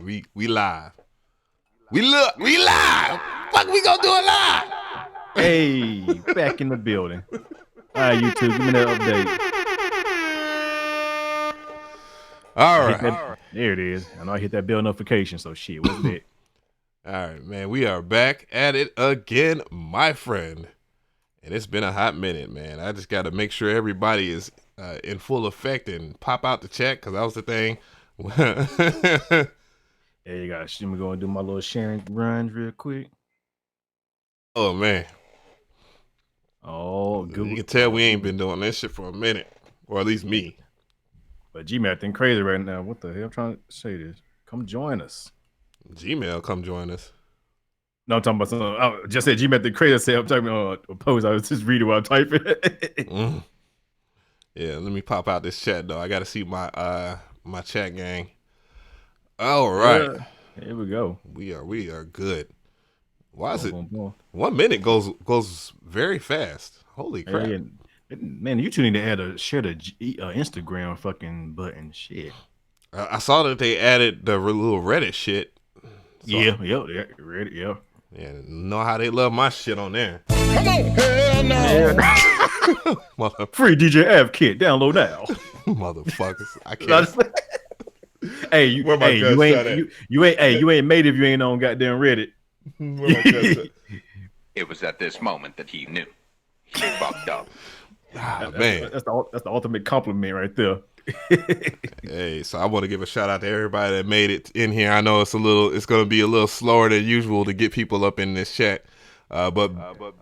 We live. We live. Fuck, we gonna do it live. Hey, back in the building. All right, YouTube, give me that update. All right. There it is. I know I hit that bell notification, so shit, what's that? All right, man. We are back at it again, my friend. And it's been a hot minute, man. I just got to make sure everybody is in full effect and pop out the chat, because that was the thing. Yeah, you got to go and do my little sharing runs real quick. Oh, man. Oh, good. You can tell we ain't been doing this shit for a minute, or at least me. But Gmail thing crazy right now. What the hell? I'm trying to say this. Come join us. Gmail, come join us. No, I'm talking about something. I just said Gmail thing crazy. I'm talking about a post. I was just reading while I'm typing. Yeah, let me pop out this chat though. I got to see my my chat gang. All right, here we go. We are good. Why is it? 1 minute goes very fast. Holy crap! Hey, man, you two need to share the Instagram fucking button. Shit. I saw that they added the little Reddit shit. So, Reddit, yeah. Yeah, know how they love my shit on there. Come on, hell no. Free DJ Av kit, download now. Motherfuckers, I can't. Hey, you ain't made if you ain't on goddamn Reddit. It was at this moment that he knew he fucked up. Man, that's the ultimate compliment right there. Hey, so I want to give a shout out to everybody that made it in here. I know it's going to be a little slower than usual to get people up in this chat. But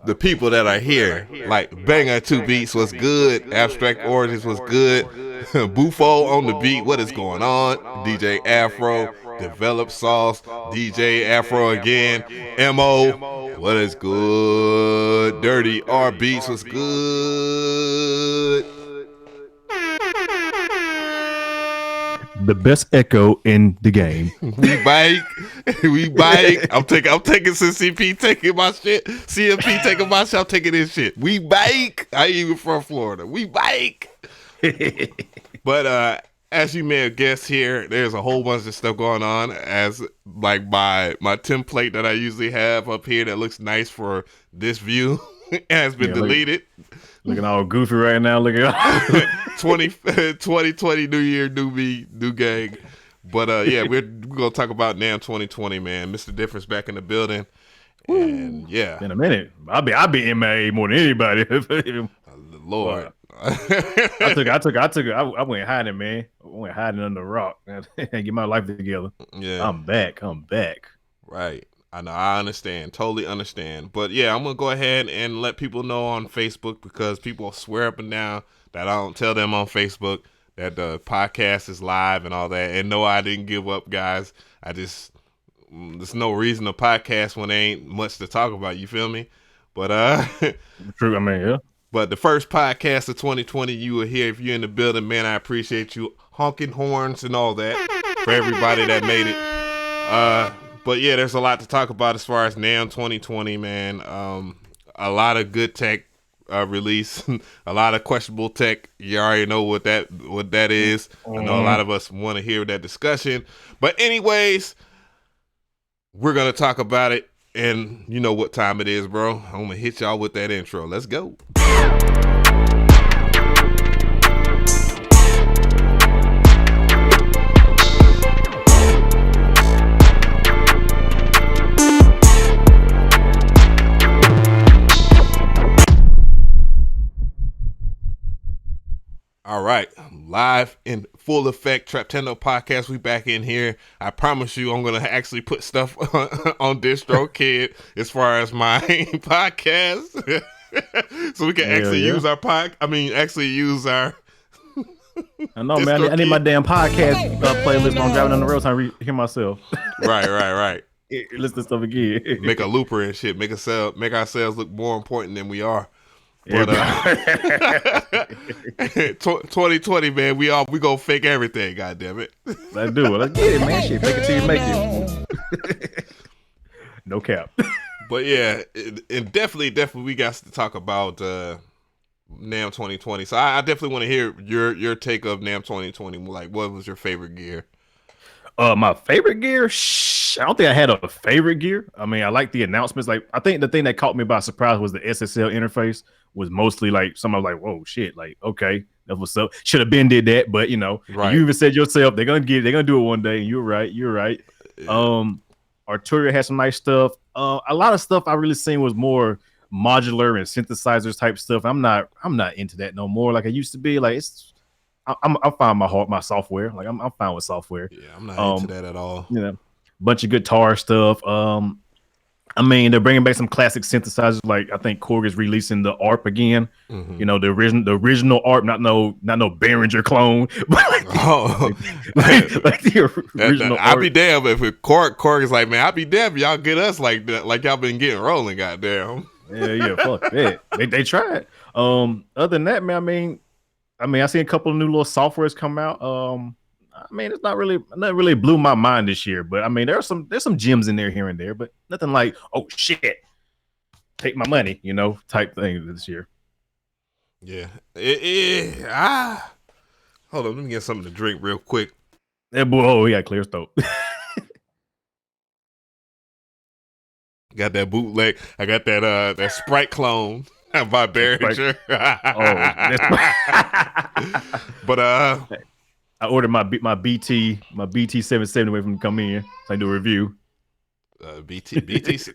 the people that are here, like Banger 2 Beats was good, Abstract Origins was good, Bufo on the beat, what is going on? DJ Afro, Develop Sauce, DJ Afro again, MO, what is good? Dirty R Beats was good. The best echo in the game. We bike. I'm taking CCP taking my shit. CMP taking my shit. I'm taking his shit. We bike. I even from Florida. We bike. But as you may have guessed here, there's a whole bunch of stuff going on. As like my template that I usually have up here that looks nice for this view has been deleted. Looking all goofy right now. Looking 2020 new year, new me, new gang. But yeah, we're gonna talk about NAMM 2020, man. Mr. Difference back in the building. And yeah. In a minute. I'll be MIA more than anybody. Lord. I went hiding, man. I went hiding under the rock and get my life together. Yeah. I'm back. Right. I know, I understand, totally understand. But yeah, I'm gonna go ahead and let people know on Facebook, because people swear up and down that I don't tell them on Facebook that the podcast is live and all that. And no, I didn't give up, guys. There's no reason to podcast when there ain't much to talk about. You feel me? But true. I mean, yeah. But the first podcast of 2020, you were here. If you're in the building, man, I appreciate you honking horns and all that for everybody that made it. But yeah, there's a lot to talk about as far as NAMM 2020, man. A lot of good tech release, a lot of questionable tech. You already know what that is. I know a lot of us want to hear that discussion. But anyways, we're gonna talk about it, and you know what time it is, bro. I'm gonna hit y'all with that intro. Let's go. All right, live in full effect, Traptendo podcast. We back in here. I promise you, I'm gonna actually put stuff on DistroKid as far as my podcast, so we can use our use our. I know, man. I need my damn podcast playlist when I'm driving on the road so I hear myself. Right. Listen to stuff again. Make a looper and shit. Make ourselves look more important than we are. But 2020, man, we gonna fake everything. God damn it. Let's do it. Let's get it, man. Shit, fake it till you make it. No cap. But yeah, and definitely, we got to talk about NAMM 2020. So I definitely want to hear your take of NAMM 2020. Like, what was your favorite gear? My favorite gear? I don't think I had a favorite gear. I mean, I like the announcements. Like, I think the thing that caught me by surprise was the SSL interface. Was mostly like something like, whoa, shit, like, okay, that's what's up. Should have been did that, but you know, Right. you even said yourself they're gonna do it one day, and you're right. Yeah. Arturia had some nice stuff. A lot of stuff I really seen was more modular and synthesizers type stuff. I'm not into that no more like I used to be. Like I'm fine my software. Like I'm fine with software. Yeah, I'm not into that at all. You know, bunch of guitar stuff. I mean, they're bringing back some classic synthesizers. Like I think Korg is releasing the ARP again. You know, the original ARP, not no Behringer clone. like the original. I'll be damned if Korg is like, man, I'll be damned if y'all get us like that, like y'all been getting rolling. Goddamn. Yeah, fuck that. They tried. Other than that, man, I mean, I seen a couple of new little softwares come out. I mean, it's not really blew my mind this year, but I mean, there's some gems in there here and there, but nothing like, oh shit, take my money, you know, type thing this year. Yeah. Hold on, let me get something to drink real quick. Yeah, boy, oh yeah, clear throat. Got that bootleg. I got that Sprite clone by Behringer. But I ordered my BT 770 away from to come in. So I do a review. BT.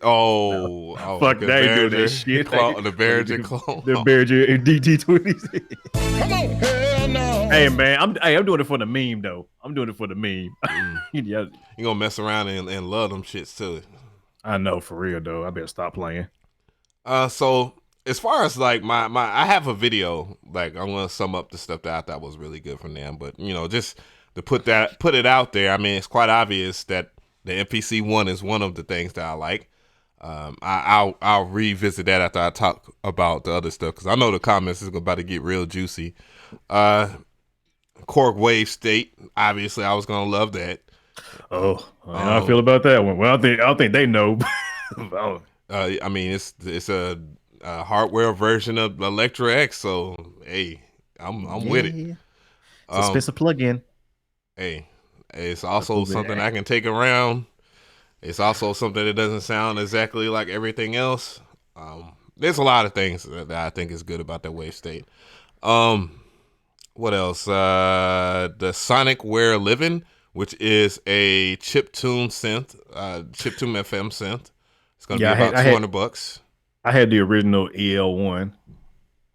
Oh, fuck that! Behringer, do that shit. The Behringer clone. The Behringer DT20. Come on, hell no. Hey man, I'm doing it for the meme though. I'm doing it for the meme. Yeah. You gonna mess around and love them shits too. I know, for real though. I better stop playing. So as far as like my I have a video, like I'm gonna sum up the stuff that I thought was really good from them, but you know, just to put it out there. I mean, it's quite obvious that the MPC One is one of the things that I like. I'll revisit that after I talk about the other stuff because I know the comments is about to get real juicy. Korg Wave State, obviously, I was gonna love that. Oh, how I feel about that one. Well, I don't think they know. I mean, it's a hardware version of Electra X, so hey, I'm with it. It's a expensive plug-in. Hey, it's also something I can take around. It's also something that doesn't sound exactly like everything else. There's a lot of things that I think is good about that Wave State. What else? The Sonicware Living, which is a chiptune synth, chiptune FM synth. It's gonna be about $200. I had the original EL1.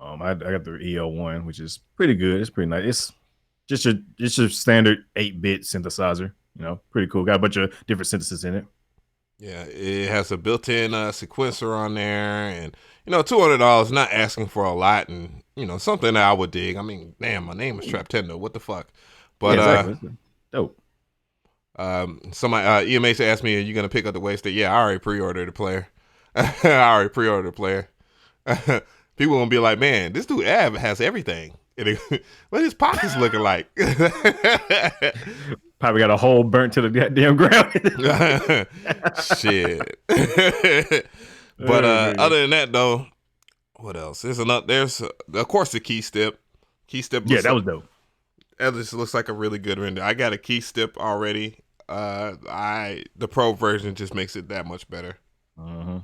I got the EL1, which is pretty good. It's pretty nice. It's just a standard 8-bit synthesizer. You know, pretty cool. Got a bunch of different synthesis in it. Yeah, it has a built-in sequencer on there, and you know, $200, not asking for a lot, and you know, something that I would dig. I mean, damn, my name is Traptendo. What the fuck? But yeah, exactly. Dope. Somebody EMH asked me, "Are you gonna pick up the Wave State?" Yeah, I already pre-ordered the player. People gonna be like, "Man, this dude Av has everything. What his pockets looking like?" Probably got a hole burnt to the goddamn ground. Shit. But other than that, though, what else? There's of course the key step. Yeah, that was dope. That just looks like a really good render. I got a key step already. The pro version just makes it that much better. Yeah,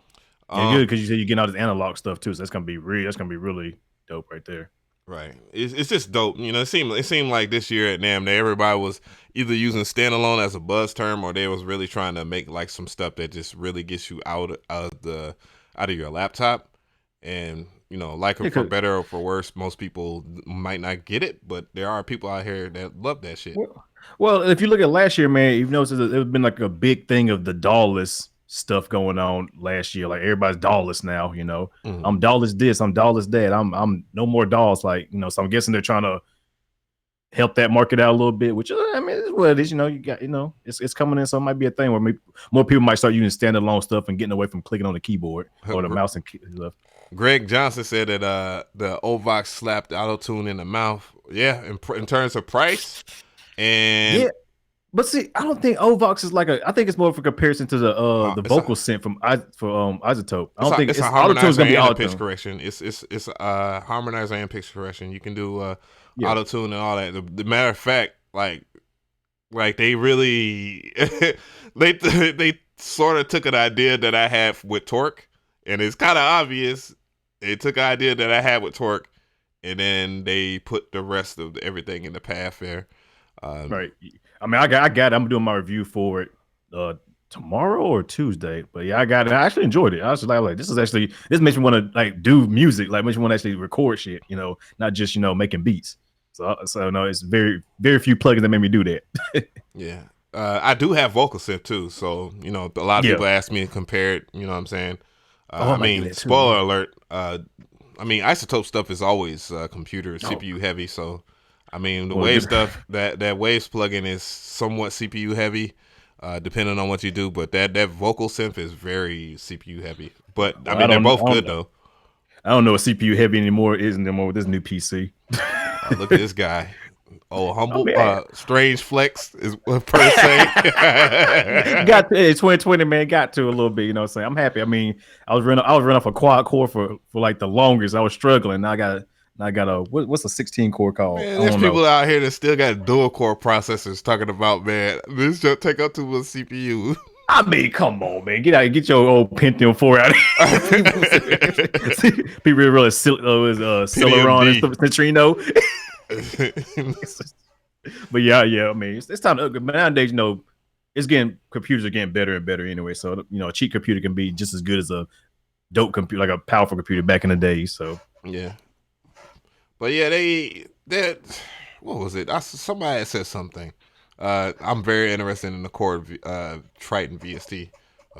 good because you said you're getting all this analog stuff too, so that's gonna be really dope right there. Right, it's just dope. You know, it seemed like this year at NAMM that everybody was either using standalone as a buzz term, or they was really trying to make like some stuff that just really gets you out of your laptop. And you know, like it for better or for worse, most people might not get it, but there are people out here that love that shit. Well, if you look at last year, man, you've noticed there's been like a big thing of the DAW-less stuff going on last year. Like everybody's DAW-less now, you know. I'm DAW-less this, I'm DAW-less that. I'm no more DAWs, like, you know. So I'm guessing they're trying to help that market out a little bit, which I mean, it's what it is. You know, you got, you know, it's coming in, so it might be a thing where more people might start using standalone stuff and getting away from clicking on the keyboard or the mouse and stuff. Greg Johnson said that the Ovox slapped auto-tune in the mouth. Yeah, in terms of price. And yeah, but see, I don't think Ovox is like I think it's more of a comparison to the vocal synth from Isotope. I don't think it's a harmonizer and a pitch correction. It's a harmonizer and pitch correction. You can do auto-tune and all that. The matter of fact, like Like they really, they sort of took an idea that I had with Torque, and it's kind of obvious. They took an idea that I had with Torque, and then they put the rest of everything in the path there. Right. I mean, I got it. I'm doing my review for it tomorrow or Tuesday. But yeah, I got it. I actually enjoyed it. I was like this makes me want to like do music, like makes me want to actually record shit, not just making beats. So no, it's very, very few plugins that made me do that. Yeah. I do have vocal synth too, so a lot of people ask me to compare it. You know what I'm saying? I mean, spoiler alert. I mean, Isotope stuff is always computer CPU heavy. So, I mean, the Wave stuff that Waves plugin is somewhat CPU heavy, depending on what you do. But that vocal synth is very CPU heavy. But I mean, they're both good though. I don't know what CPU heavy anymore is anymore with this new PC. Look at this guy. Oh, humble, strange flex is per se. Got to, 2020, man. Got to a little bit, you know what I'm saying? I'm happy. I mean, I was running off a quad core for like the longest. I was struggling. Now I got a what's a 16 core called? Man, there's people out here that still got dual core processors talking about, man, this just take up too much CPU. I mean, come on, man. Get your old Pentium 4 out of here. People really Celeron and stuff, Centrino. But yeah, I mean, it's time to, nowadays, computers are getting better and better anyway. So, a cheap computer can be just as good as a dope computer, like a powerful computer back in the day. So, yeah. But yeah, what was it? Somebody said something. I'm very interested in the Korg Triton VST.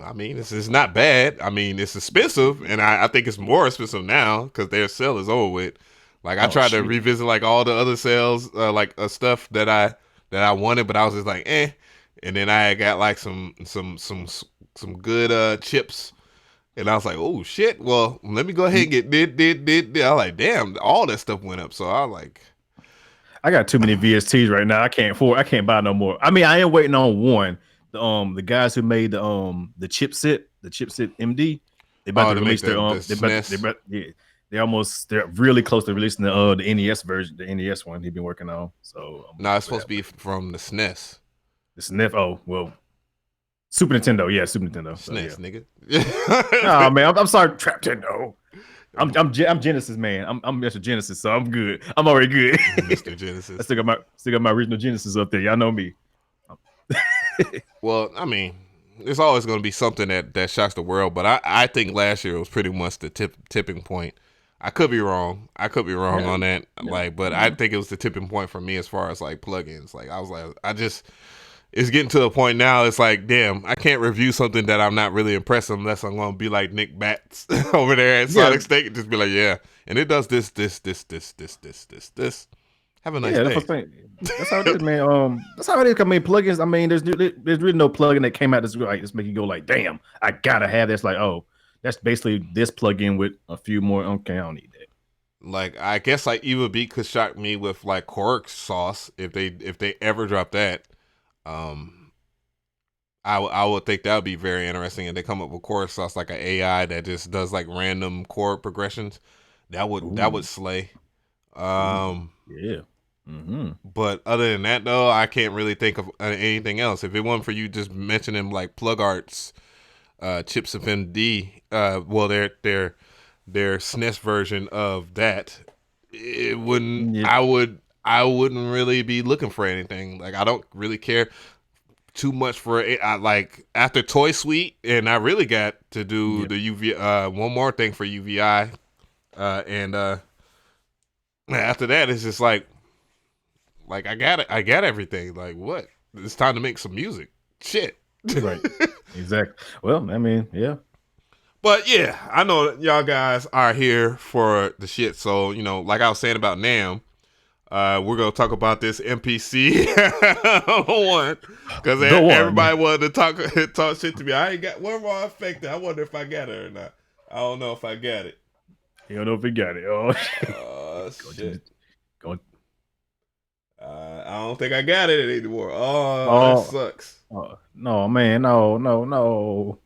I mean, this is not bad. I mean, it's expensive, and I think it's more expensive now because their sale is over with. Like I tried to revisit like all the other sales, stuff that I wanted, but I was just like, eh. And then I got like some good chips, and I was like, oh shit. Well, let me go ahead and get did. I was like, damn, all that stuff went up. So I was like, I got too many VSTs right now. I can't buy no more. I mean, I am waiting on one. The guys who made the chipset MD, they about to release they're really close to releasing the NES version, the NES one he's been working on. So it's supposed to be from the SNES. The SNES. Oh well, Super Nintendo. Yeah, Super Nintendo. SNES, nigga. Oh man, I'm sorry, Traptendo. I'm Genesis, man. I'm Mr. Genesis, so I'm good. I'm already good. Mr. Genesis. I still got my original Genesis up there. Y'all know me. Well, I mean, there's always going to be something that shocks the world, but I think last year was pretty much the tipping point. I could be wrong. On that. But I think it was the tipping point for me as far as like plugins. Like I was like, it's getting to a point now. It's like, damn, I can't review something that I'm not really impressed unless I'm going to be like Nick Batts over there at Sonic State and just be like, yeah. And it does this. Have a nice day. That's how it is, man. That's how it is. I mean, plugins. I mean, there's really no plugin that came out that's like just make you go like, damn, I gotta have this. Like, oh, that's basically this plugin with a few more. Okay, I don't need that. Like, I guess like Eva Beat could shock me with like Korg sauce if they ever drop that. I would think that would be very interesting if they come up with Korg sauce like an AI that just does like random chord progressions. That would slay. Yeah. Mm-hmm. But other than that, though, I can't really think of anything else. If it wasn't for you just mentioning like Plug Arts, Chips of MD, well, their SNES version of that, it wouldn't. Yeah. I wouldn't really be looking for anything. Like I don't really care too much for it. I like after Toy Suite, and I really got to do the UV. One more thing for UVI, and after that, it's just like I got it. I got everything. Like what? It's time to make some music. Shit. Right. Exactly. Well, I mean, yeah. But yeah, I know y'all guys are here for the shit. So like I was saying about NAMM, we're gonna talk about this MPC one because everybody wanted to talk shit to me. I ain't got one more affected. I wonder if I got it or not. I don't know if I got it. You don't know if you got it. Oh shit. Go. I don't think I got it anymore. Oh, that sucks. No, man, no.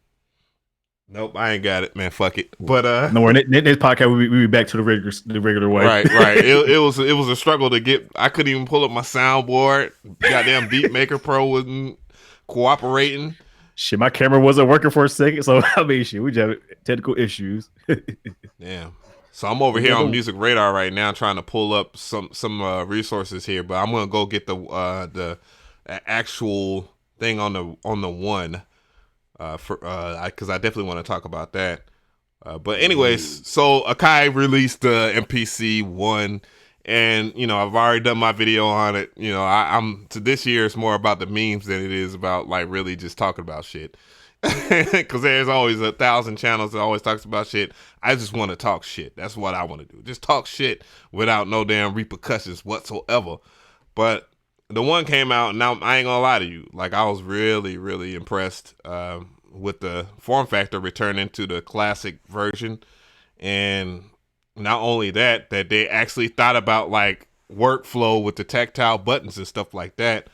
Nope, I ain't got it, man. Fuck it. But No, in this podcast we be back to the regular way. right. It was a struggle to get. I couldn't even pull up my soundboard. Goddamn Beatmaker Pro wasn't cooperating. Shit, my camera wasn't working for a second, so I mean, shit, we just have technical issues. Damn. So I'm over here on Music Radar right now, trying to pull up some resources here. But I'm gonna go get the actual thing on the one because I definitely want to talk about that. But anyways, so Akai released the MPC One, and I've already done my video on it. I'm to this year it's more about the memes than it is about like really just talking about shit. Because there's always 1,000 channels that always talks about shit. I just want to talk shit. That's what I want to do. Just talk shit without no damn repercussions whatsoever. But the one came out, and now I ain't gonna lie to you. Like, I was really, really impressed with the form factor returning to the classic version. And not only that they actually thought about like workflow with the tactile buttons and stuff like that.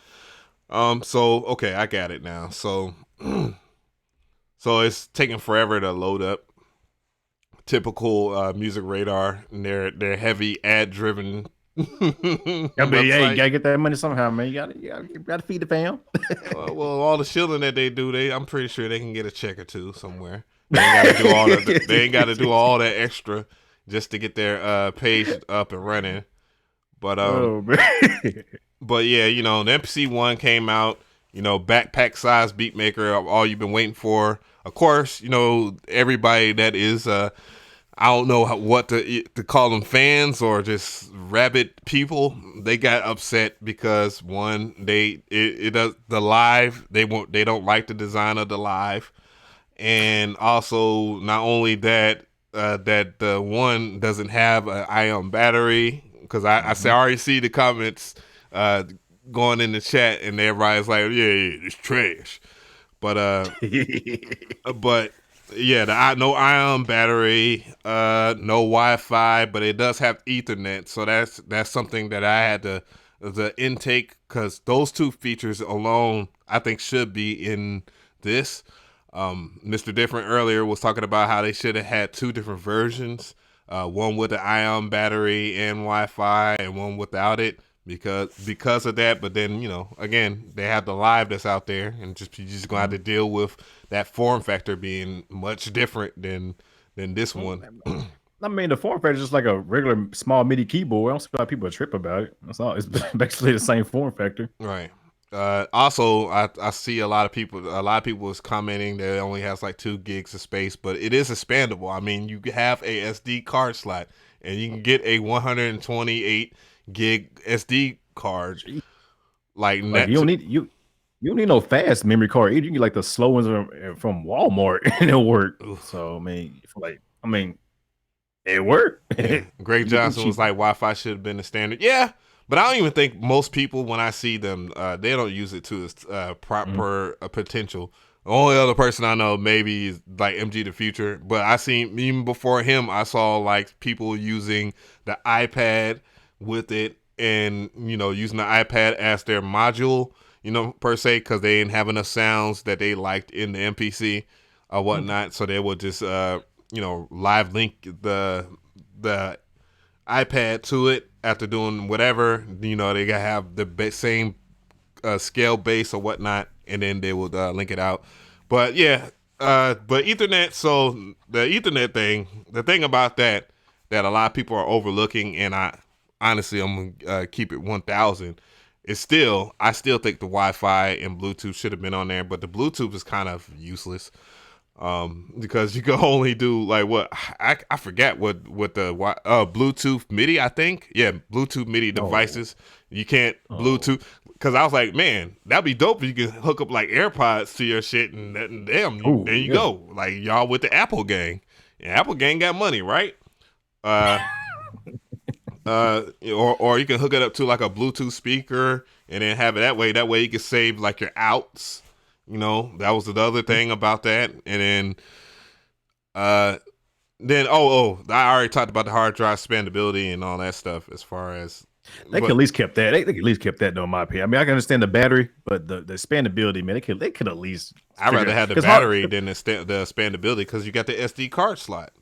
So okay, I got it now. So so it's taking forever to load up. Typical Music Radar, and they're heavy ad driven. Yeah, but yeah, you gotta get that money somehow, man. You gotta feed the fam. Well, all the shilling that they do, I'm pretty sure they can get a check or two somewhere. They ain't got to do all that extra just to get their page up and running. But but yeah, the MPC One came out. Backpack size beat maker, all you've been waiting for. Of course, everybody that is I don't know what to call them, fans or just rabid people. They got upset because one, it does the live. They don't like the design of the live, and also not only that, that the one doesn't have an ion battery. Because I already see the comments going in the chat, and everybody's like, yeah, it's trash. But but yeah, no ion battery, no Wi-Fi, but it does have Ethernet, so that's something that I had the intake, because those two features alone I think should be in this. Mr. Different earlier was talking about how they should have had two different versions, one with the ion battery and Wi-Fi, and one without it. Because of that, but then again, they have the live that's out there, and you're just gonna have to deal with that form factor being much different than this one. I mean, the form factor is just like a regular small MIDI keyboard. I don't see why people are tripping about it. That's all. It's basically the same form factor. Right. Also, I see a lot of people was commenting that it only has like 2 gigs of space, but it is expandable. I mean, you have a SD card slot, and you can get a 128 gig SD card. Like you don't need no fast memory card either. You can get like the slow ones from Walmart, and it'll work. So I mean, it worked. Yeah. Greg Johnson was like, Wi-Fi should have been the standard. Yeah, but I don't even think most people, when I see them, they don't use it to its proper potential. The only other person I know maybe is like MG the Future, but I seen even before him, I saw like people using the iPad with it, and using the iPad as their module, per se, because they didn't have enough sounds that they liked in the MPC or whatnot. So they would just live link the iPad to it after doing whatever. They gotta have the same scale base or whatnot, and then they would link it out. But yeah, but Ethernet. So the Ethernet thing, the thing about that a lot of people are overlooking, and honestly, I'm gonna keep it 1,000. I still think the Wi-Fi and Bluetooth should have been on there, but the Bluetooth is kind of useless, because you can only do like what I forget what the Bluetooth MIDI, I think. Yeah, Bluetooth MIDI devices. You can't Bluetooth, because I was like, man, that'd be dope if you could hook up like AirPods to your shit, and damn, there you go. Like y'all with the Apple gang. Yeah, Apple gang got money, right? Or you can hook it up to like a Bluetooth speaker and then have it that way. That way you can save like your outs. That was the other thing about that. And then I already talked about the hard drive expandability and all that stuff as far as They could at least kept that. They could at least kept that, though, in my opinion. I mean, I can understand the battery, but the expandability, man, they could at least. I'd rather have the battery than the expandability because you got the SD card slot.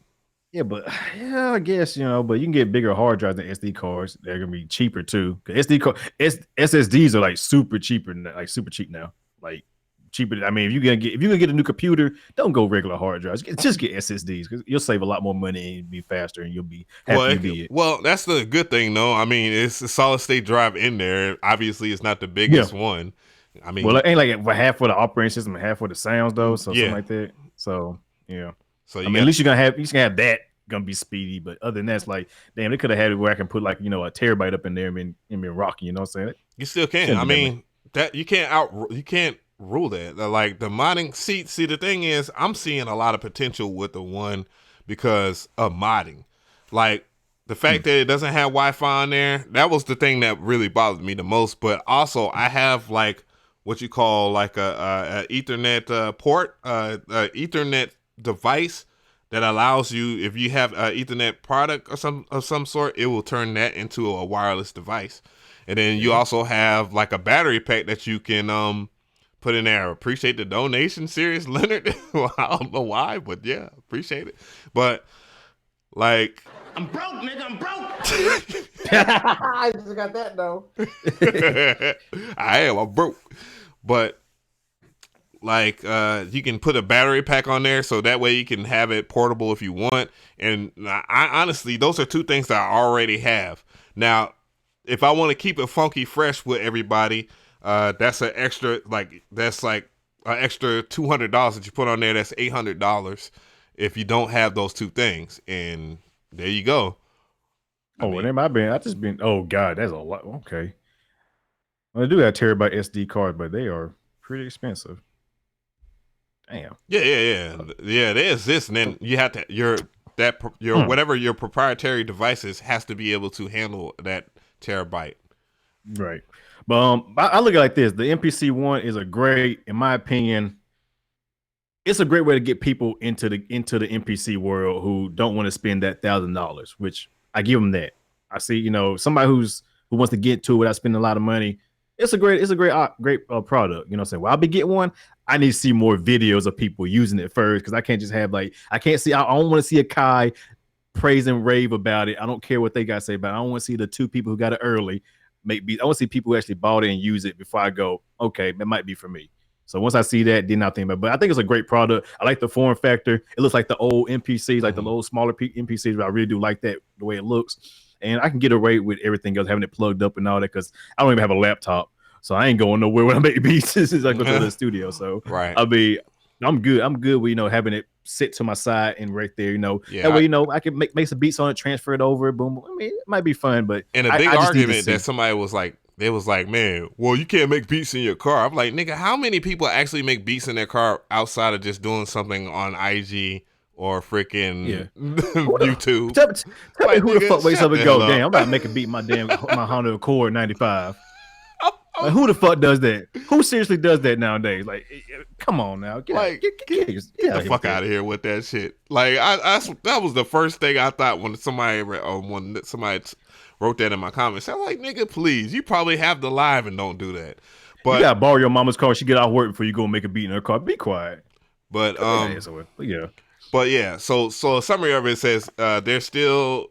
Yeah, but yeah, I guess but you can get bigger hard drives than SD cards. They're gonna be cheaper too. SSDs are like super cheap now. Like cheaper. I mean, if you're gonna get a new computer, don't go regular hard drives. Just get SSDs because you'll save a lot more money and be faster, and you'll be happy. Well, that's the good thing, though. I mean, it's a solid state drive in there. Obviously, it's not the biggest one. I mean, well, it ain't like half for the operating system and half for the sounds though. So something like that. So yeah. So at least you're gonna have that gonna be speedy. But other than that, it's like, damn, they could have had it where I can put like a terabyte up in there and been rocking. You know what I'm saying? You still can. I mean, that you can't rule that. Like the modding. See, the thing is, I'm seeing a lot of potential with the one because of modding. Like the fact that it doesn't have Wi-Fi on there, that was the thing that really bothered me the most. But also, I have like what you call like a Ethernet port, Ethernet device that allows you, if you have an Ethernet product of some sort, it will turn that into a wireless device. And then you also have like a battery pack that you can put in there. Appreciate the donation, Serious Leonard. Well, I don't know why, but yeah, appreciate it. But like, I'm broke, nigga. I'm broke. I just got that though. I'm broke. But like you can put a battery pack on there so that way you can have it portable if you want. And I honestly, those are two things that I already have. Now, if I want to keep it funky fresh with everybody, that's an extra an extra $200 that you put on there. That's $800 if you don't have those two things. And there you go. Oh God, that's a lot. Okay. Well, they do have terabyte SD cards, but they are pretty expensive. Damn. Yeah. They exist, and then you have to whatever your proprietary devices has to be able to handle that terabyte. Right. But I look at it like this: the MPC One is in my opinion, it's a great way to get people into the MPC world who don't want to spend that $1,000. Which I give them that. I see, somebody who wants to get to it without spending a lot of money. It's a great product. You know what I'm saying? Well, I'll be getting one. I need to see more videos of people using it first because I can't just have I don't want to see Akai praise and rave about it. I don't care what they got to say about it. I don't want to see the two people who got it early. I want to see people who actually bought it and use it before I go, okay, that might be for me. So once I see that, then I'll think about it. But I think it's a great product. I like the form factor. It looks like the old MPCs, like the old smaller MPCs, but I really do like that, the way it looks. And I can get away with everything else, having it plugged up and all that, because I don't even have a laptop. So I ain't going nowhere when I make beats since I go to the studio. So right. I'm good. I'm good with, having it sit to my side and right there, Yeah, that way, I can make some beats on it, transfer it over, boom. I mean, it might be fun, but and a big argument that somebody was like, they was like, man, well, you can't make beats in your car. I'm like, nigga, how many people actually make beats in their car outside of just doing something on IG or freaking YouTube? Tell me who the fuck wakes up and go, damn, I'm about to make a beat my Honda Accord 95. Like, who the fuck does that? Who seriously does that nowadays? Like, come on now, get the fuck out of here with that shit. Like, that was the first thing I thought when somebody wrote that in my comments. I'm like, nigga, please, you probably have the live and don't do that. But you gotta borrow your mama's car. She get out of work before you go make a beat in her car. Be quiet. But yeah. But yeah, so a summary of it says there's still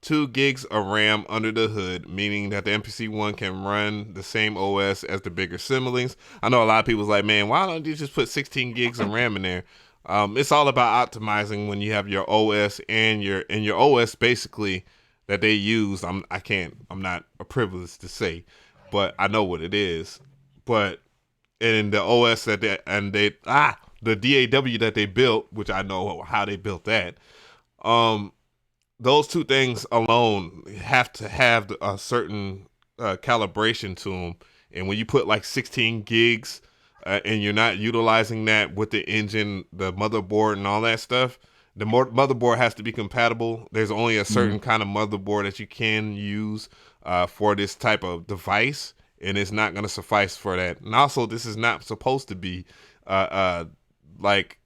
2 gigs of RAM under the hood, meaning that the MPC One can run the same OS as the bigger siblings. I know a lot of people's like, man, why don't you just put 16 gigs of RAM in there? It's all about optimizing when you have your OS and your OS basically that they use. I'm not privileged to say, but I know what it is. But in the OS the DAW that they built, which I know how they built that, those two things alone have to have a certain calibration to them. And when you put like 16 gigs and you're not utilizing that with the engine, the motherboard and all that stuff, the motherboard has to be compatible. There's only a certain kind of motherboard that you can use for this type of device, and it's not going to suffice for that. And also, this is not supposed to be like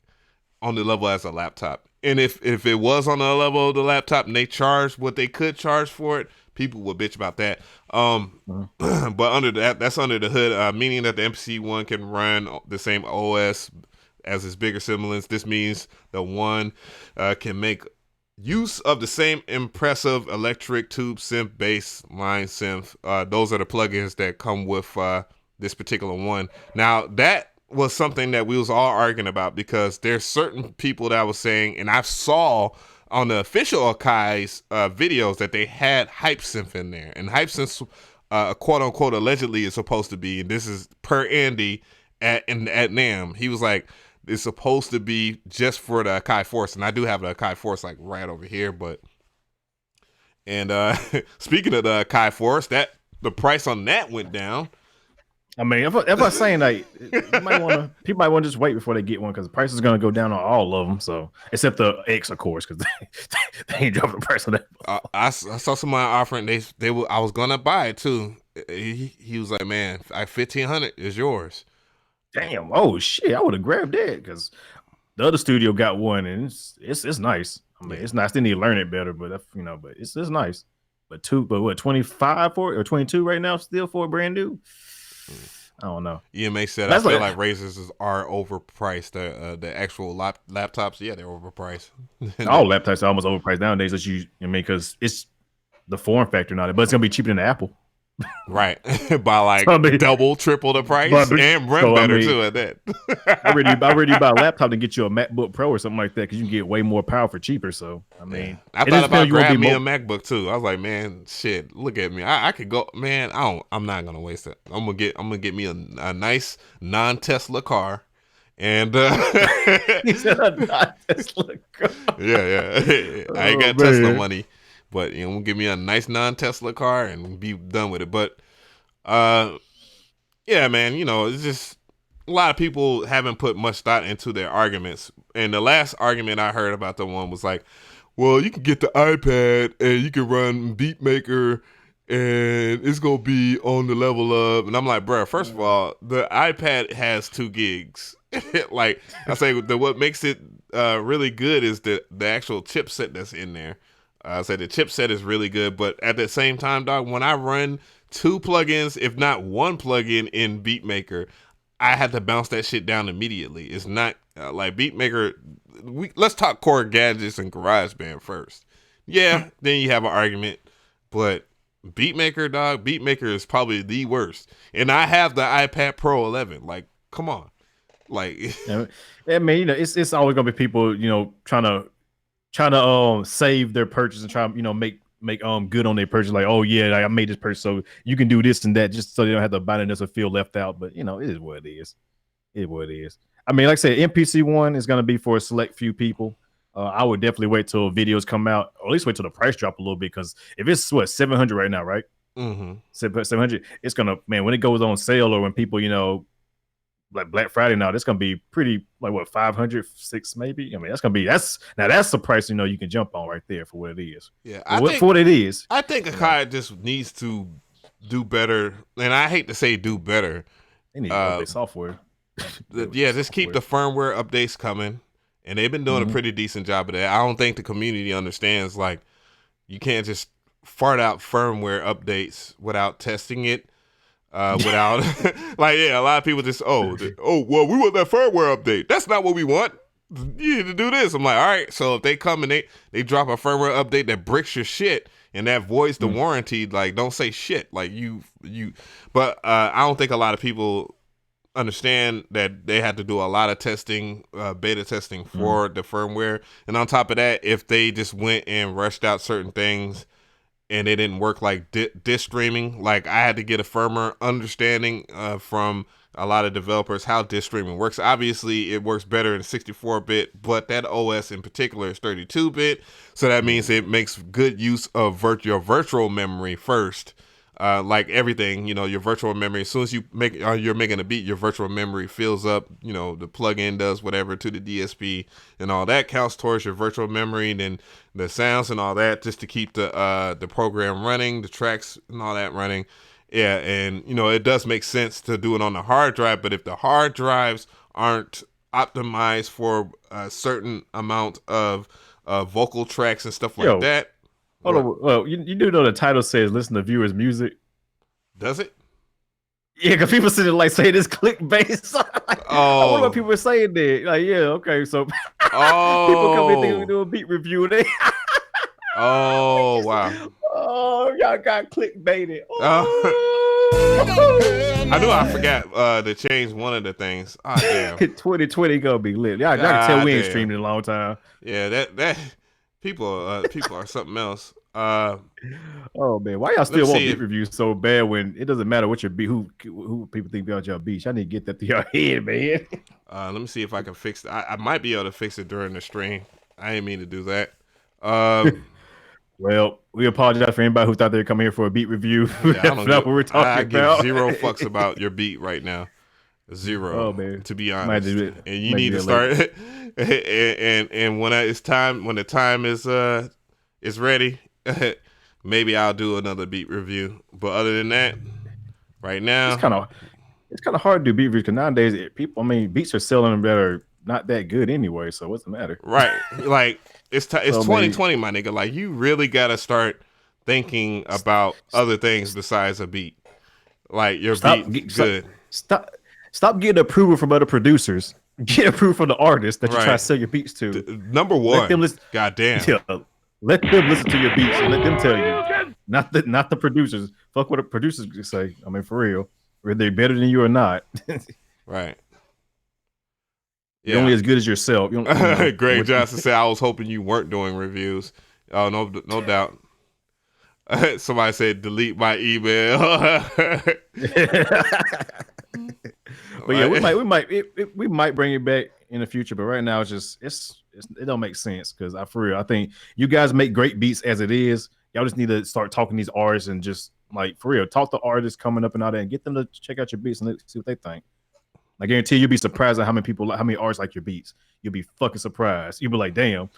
on the level as a laptop. And if it was on the level of the laptop and they charged what they could charge for it, people will bitch about that. But under that's under the hood, meaning that the MPC One can run the same OS as its bigger siblings. This means the One can make use of the same impressive electric tube synth bass line synth. Those are the plugins that come with this particular one. Now that was something that we was all arguing about, because there's certain people that was saying, and I saw on the official Akai's videos that they had hype synth in there, and hype synth, quote unquote, allegedly is supposed to be, and this is per Andy at NAMM. He was like, it's supposed to be just for the Akai Force, and I do have the Akai Force like right over here. But speaking of the Akai Force, that the price on that went down. I mean, if I'm saying like, people might want to just wait before they get one, because the price is going to go down on all of them. So except the X, of course, because they ain't dropping the price on that. I saw somebody offering they were, I was gonna buy it too. He was like, man, $1,500 is yours. Damn! Oh shit! I would have grabbed that, because the other studio got one, and it's nice. I mean, it's nice. They need to learn it better, but but it's nice. But what, 25 for it, or 22 right now still for a brand new? I don't know. EMA said, I feel like razors are overpriced. The actual laptops, yeah, they're overpriced. All laptops are almost overpriced nowadays. Because it's the form factor now, but it's gonna be cheaper than the Apple. Right. By like double, triple the price, and run better too at that. I already buy a laptop to get you a MacBook Pro or something like that, because you can get way more power for cheaper. So I mean, I thought about grabbing me a MacBook too. I was like, man, shit, look at me. I could go, man. I'm not gonna waste it. I'm gonna get me a nice non-Tesla car. And he said a non-Tesla car. Yeah. I ain't got Tesla money. But give me a nice non-Tesla car and be done with it. But yeah, man, it's just a lot of people haven't put much thought into their arguments. And the last argument I heard about the one was like, well, you can get the iPad and you can run BeatMaker and it's gonna be on the level of. And I'm like, bro, first of all, the iPad has 2 gigs. Like I say, what makes it really good is the actual chipset that's in there. I said the chipset is really good, but at the same time, dog, when I run 2 plugins, if not 1 plugin in BeatMaker, I had to bounce that shit down immediately. It's not like BeatMaker. Let's talk Korg gadgets and GarageBand first. Yeah, then you have an argument, but BeatMaker, dog, BeatMaker is probably the worst. And I have the iPad Pro 11. Like, come on, like. I mean, it's always gonna be people, trying to save their purchase and try make good on their purchase. Like, oh yeah, I made this purchase, so you can do this and that, just so they don't have to buy it or feel left out. But it is what it is. It is what it is. I mean, like I said, MPC One is going to be for a select few people. I would definitely wait till videos come out, or at least wait till the price drop a little bit, because if it's $700 right now, right? Mm-hmm. 700, it's gonna, man, when it goes on sale, or when people like Black Friday now, that's gonna be pretty, like what, 500, 6 maybe. I mean, that's the price you can jump on right there for what it is. Yeah, for what it is. I think Akai just needs to do better, and I hate to say do better. They need to update software. Just keep the firmware updates coming, and they've been doing a pretty decent job of that. I don't think the community understands, like, you can't just fart out firmware updates without testing it. Without a lot of people just well, we want that firmware update. That's not what we want. You need to do this. I'm like, all right. So if they come and they drop a firmware update that bricks your shit and that voids the warranty, like, don't say shit. Like you. But I don't think a lot of people understand that they had to do a lot of testing, beta testing for the firmware. And on top of that, if they just went and rushed out certain things and it didn't work, like disk streaming. Like, I had to get a firmer understanding from a lot of developers how disk streaming works. Obviously, it works better in 64-bit, but that OS in particular is 32-bit. So that means it makes good use of your virtual memory first. Like everything, your virtual memory, as soon as you're making a beat, your virtual memory fills up, the plugin does whatever to the DSP, and all that counts towards your virtual memory, and then the sounds and all that, just to keep the program running, the tracks and all that running. Yeah, and it does make sense to do it on the hard drive, but if the hard drives aren't optimized for a certain amount of vocal tracks and stuff like that, Hold on. Well, you do know the title says listen to viewers' music. Does it? Yeah, because people sit there like say this clickbait. I wonder what people are saying there. Like, yeah, okay, so people come in thinking we do a beat review. They oh wow. Oh, y'all got clickbaited. I knew I forgot to change one of the things. Oh damn. 2020 gonna be lit. Y'all can tell we ain't streamed in a long time. Yeah, that people are something else. Oh man, why y'all still want beat reviews so bad when it doesn't matter what your beat, who people think about your beats? I need to get that to your head, man. Let me see if I can fix it. I might be able to fix it during the stream. I didn't mean to do that. Well, we apologize for anybody who thought they were coming here for a beat review. That's not what we're talking about. I give zero fucks about your beat right now. Zero. Oh man, to be honest. And you need to start. and when it's time, when the time is ready, maybe I'll do another beat review. But other than that, right now, it's kind of hard to do beat reviews because nowadays beats are selling that are not that good anyway. So what's the matter? Right, like it's 2020, my nigga. Like you really gotta start thinking about other things besides a beat. Like your beat good. Stop getting approval from other producers. Get approval from the artists that you try to sell your beats to. Number one, goddamn. Yeah, let them listen to your beats and let them tell you, not the producers. Fuck what the producers say. I mean, for real, whether they're better than you or not. Right. You're only as good as yourself. Greg Johnson said, "I was hoping you weren't doing reviews." Oh, no doubt. Somebody said, "Delete my email." But yeah, we might bring it back in the future. But right now, it don't make sense because for real, I think you guys make great beats as it is. Y'all just need to start talking to these artists and just like for real, talk to artists coming up and all that, and get them to check out your beats and see what they think. I guarantee you'll be surprised at how many artists like your beats. You'll be fucking surprised. You'll be like, damn.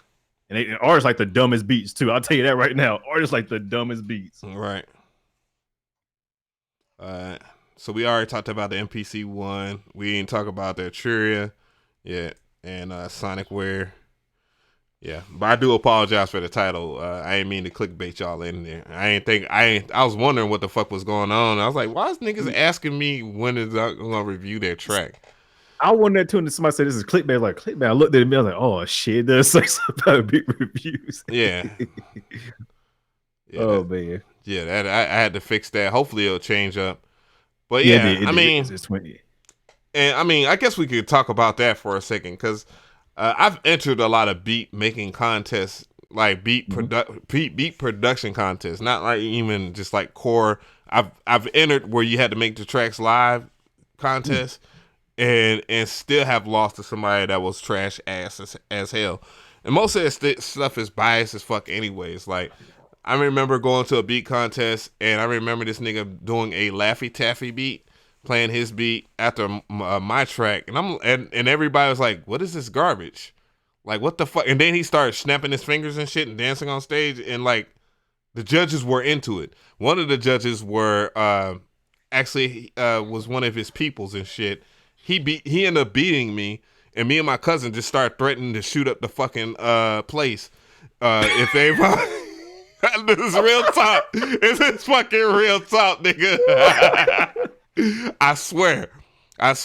And artists like the dumbest beats too. I'll tell you that right now. Artists like the dumbest beats. Right. So we already talked about the MPC One. We didn't talk about the Arturia yet, and Sonicware. Yeah, but I do apologize for the title. I ain't mean to clickbait y'all in there. I was wondering what the fuck was going on. I was like, why is niggas asking me when is I gonna review their track? I wondered too, and somebody said this is clickbait. Like clickbait. I looked at it and I was like, oh shit, it does say something about beat reviews. Yeah. Man. Yeah, that I had to fix that. Hopefully it'll change up. But yeah, it's 20. And I mean, I guess we could talk about that for a second because I've entered a lot of beat making contests, like beat production contests, not like even just like core. I've entered where you had to make the tracks live contests and still have lost to somebody that was trash ass as hell. And most of this stuff is biased as fuck anyways. Like I remember going to a beat contest and I remember this nigga doing a Laffy Taffy beat, playing his beat after my track, and everybody was like, "What is this garbage? Like, what the fuck?" And then he started snapping his fingers and shit and dancing on stage, and like the judges were into it. One of the judges were was one of his peoples and shit. He ended up beating me, and me and my cousin just started threatening to shoot up the fucking place if they. This is real talk. This is fucking real talk, nigga. I swear. I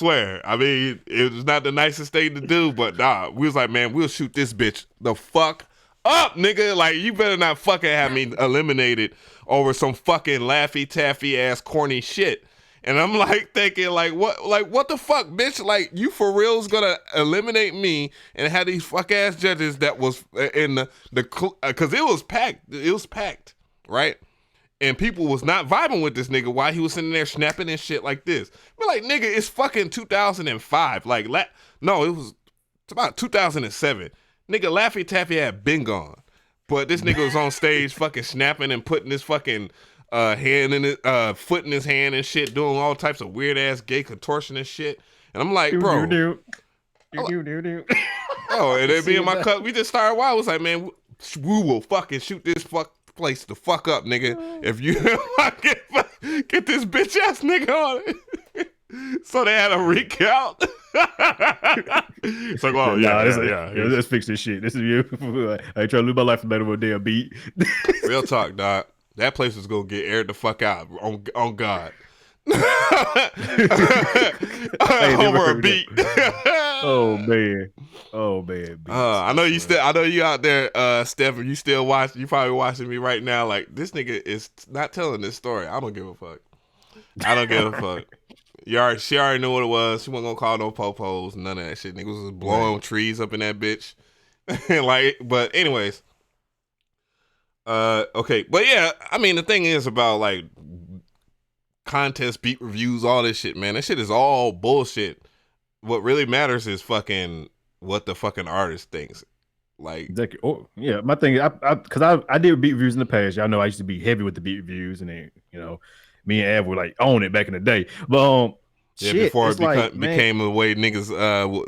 mean, it was not the nicest thing to do, but nah, we was like, man, we'll shoot this bitch the fuck up, nigga. Like, you better not fucking have me eliminated over some fucking Laffy Taffy ass corny shit. And I'm like thinking, like what the fuck, bitch? Like, you for real's gonna eliminate me and have these fuck ass judges that was in the because it was packed, right? And people was not vibing with this nigga while he was sitting there snapping and shit like this. But like, nigga, it's fucking 2005. Like, no, it's about 2007. Nigga, Laffy Taffy had been gone. But this nigga was on stage fucking snapping and putting his fucking hand in his foot in his hand and shit, doing all types of weird ass gay contortion and shit. And I'm like, bro. Oh, and then me and my cousin, we just started wild. I was like, man, we will fucking shoot this place the fuck up, nigga. If you get this bitch ass nigga on it. So they had a recount. It's like, oh yeah. Let's fix this shit. This is you. I ain't trying to live my life for better with a damn beat. Real talk, dog. That place was gonna get aired the fuck out on God. Over a beat. Oh man. I know you still. I know you out there, Steph. You still watch. You probably watching me right now. Like, this nigga is not telling this story. I don't give a fuck. She already knew what it was. She wasn't gonna call no popos. None of that shit. Niggas was blowing trees up in that bitch. Like, but anyways. Okay, but yeah. I mean, the thing is about like contest beat reviews, all this shit, man. That shit is all bullshit. What really matters is fucking what the fucking artist thinks. Like, exactly. Oh, yeah, my thing is, because I did beat reviews in the past. Y'all know I used to be heavy with the beat reviews, and then me and Av were like on it back in the day. But before it became the way niggas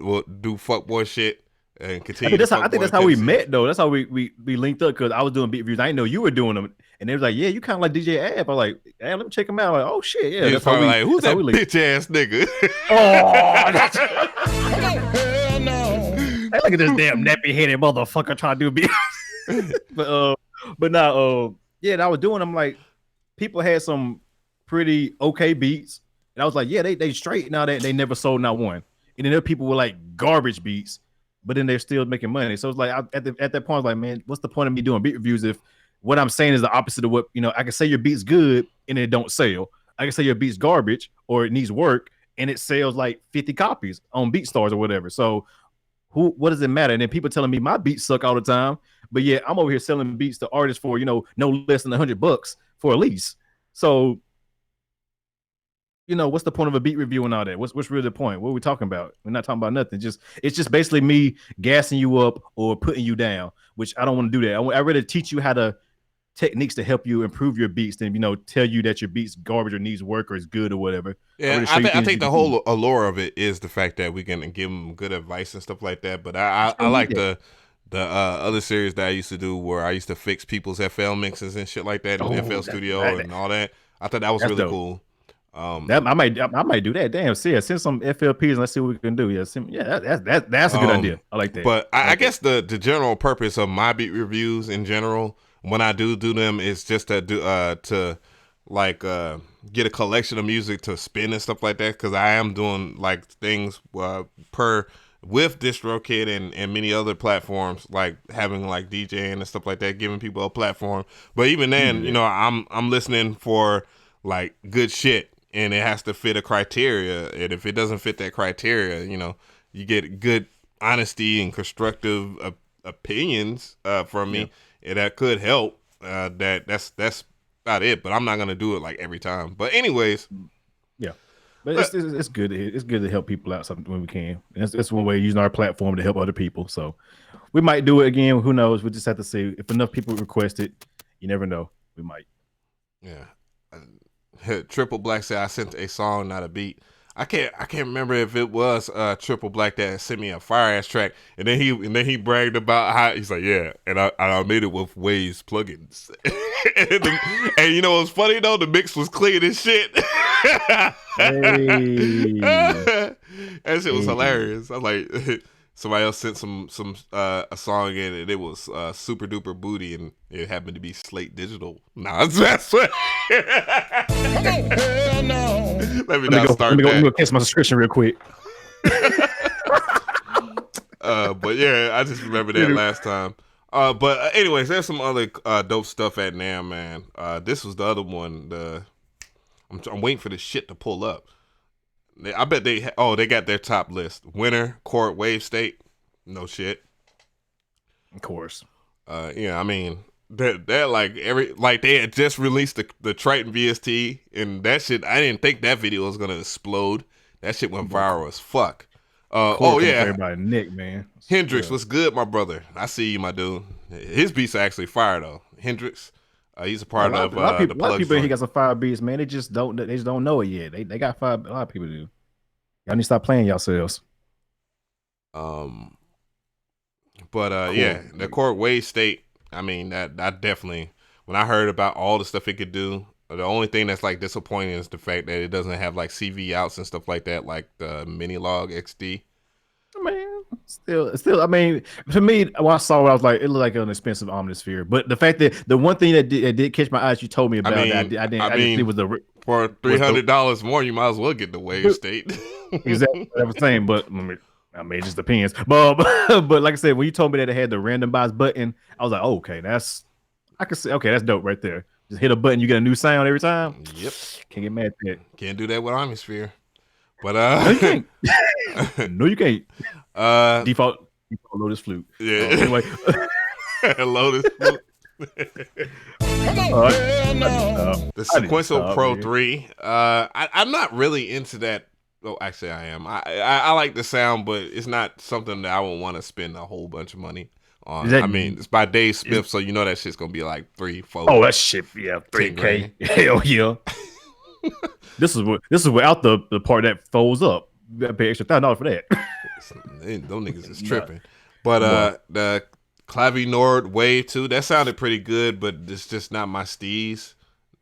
would do fuckboy shit and continue. I think that's how we met though. That's how we linked up, because I was doing beat reviews. I didn't know you were doing them. And they was like, yeah, you kind of like DJ Ab. I'm like, hey, let me check him out. I'm like, oh shit, yeah. That's probably like, who's that bitch ass nigga? Hell no. Hey, look at this damn nappy headed motherfucker trying to do beats. but now, yeah, I was doing them. Like, people had some pretty okay beats, and I was like, yeah, they straight. Now that they never sold not one. And then there people were like garbage beats, but then they're still making money. So it's like at that point, I was like, man, what's the point of me doing beat reviews if what I'm saying is the opposite of what, I can say your beat's good and it don't sell. I can say your beat's garbage or it needs work and it sells like 50 copies on BeatStars or whatever. So what does it matter? And then people telling me my beats suck all the time, but yeah, I'm over here selling beats to artists for, no less than $100 for a lease. So, what's the point of a beat review and all that? What's really the point? What are we talking about? We're not talking about nothing. It's just basically me gassing you up or putting you down, which I don't want to do that. I rather teach you how to techniques to help you improve your beats than tell you that your beats garbage or needs work or is good or whatever. Yeah, I think the whole allure of it is the fact that we can give them good advice and stuff like that. But I like the other series that I used to do where I used to fix people's FL mixes and shit like that in FL Studio and all that. I thought that was really cool. I might do that. Damn, send some FLPs and let's see what we can do. That's a good idea. I like that. But I guess the general purpose of my beat reviews in general, when I do them, is just to do get a collection of music to spin and stuff like that, because I am doing like things with DistroKid and many other platforms, like having like DJing and stuff like that, giving people a platform. But even then, I'm listening for like good shit, and it has to fit a criteria. And if it doesn't fit that criteria, you get good honesty and constructive opinions from me. And that could help. That's about it. But I'm not gonna do it like every time. But anyways, yeah. But it's good. It's good to help people out when we can. It's one way of using our platform to help other people. So we might do it again. Who knows? We just have to see if enough people request it. You never know. We might. Yeah. Triple Black said I sent a song, not a beat. I can't remember if it was Triple Black that sent me a fire ass track, and then he bragged about how he's like, yeah, and I made it with Waves plugins, and what's funny though, the mix was clean as shit. That shit was hilarious. I was like, somebody else sent a song in, and it was Super Duper Booty, and it happened to be Slate Digital. Nah, that's what. Hell no. Let me go cancel my subscription real quick. But yeah, I just remember that last time. But anyways, there's some other dope stuff at NAMM, man. This was the other one. I'm waiting for this shit to pull up. I bet they got their top list. Winner, Korg, Wave State. No shit. Of course. Yeah, I mean, they're like they had just released the Triton VST, and that shit, I didn't think that video was gonna explode. That shit went viral as fuck. Everybody, Nick, man. Hendrix, what's good, my brother? I see you, my dude. His beats are actually fire though. Hendrix, he's a part of a lot of people. He got some fire beats, man. They just don't know it yet. They got fire. A lot of people do. Y'all need to stop playing yourselves. But yeah, the Korg Wave State. I mean, that definitely, when I heard about all the stuff it could do, the only thing that's like disappointing is the fact that it doesn't have like CV outs and stuff like that, like the Minilog XD. man, still. I mean, to me, when I saw it, I was like, it looked like an expensive Omnisphere. But the fact that the one thing that did catch my eyes, you told me about, I didn't see was the for $300 more, you might as well get the wave state. Exactly what I was saying, but I mean, it just depends. But but like I said, when you told me that it had the randomize button, I was like, oh, okay, I can see, okay, that's dope right there. Just hit a button, you get a new sound every time. Yep, can't get mad at that. Can't do that with Omnisphere. But no, you can't. No, you can't. Default Lotus Flute. Yeah. Anyway, Lotus Flute. The Sequential Pro 3. I'm not really into that. Oh, actually, I am. I like the sound, but it's not something that I would want to spend a whole bunch of money on. I mean, it's by Dave Smith, so you know that shit's gonna be like 3-4. Oh, that shit, yeah, $3K. Hell yeah. This is without the part that folds up. You gotta pay extra $1,000 for that. Those niggas is tripping. But the Clavi Nord Wave 2, that sounded pretty good, but it's just not my steez.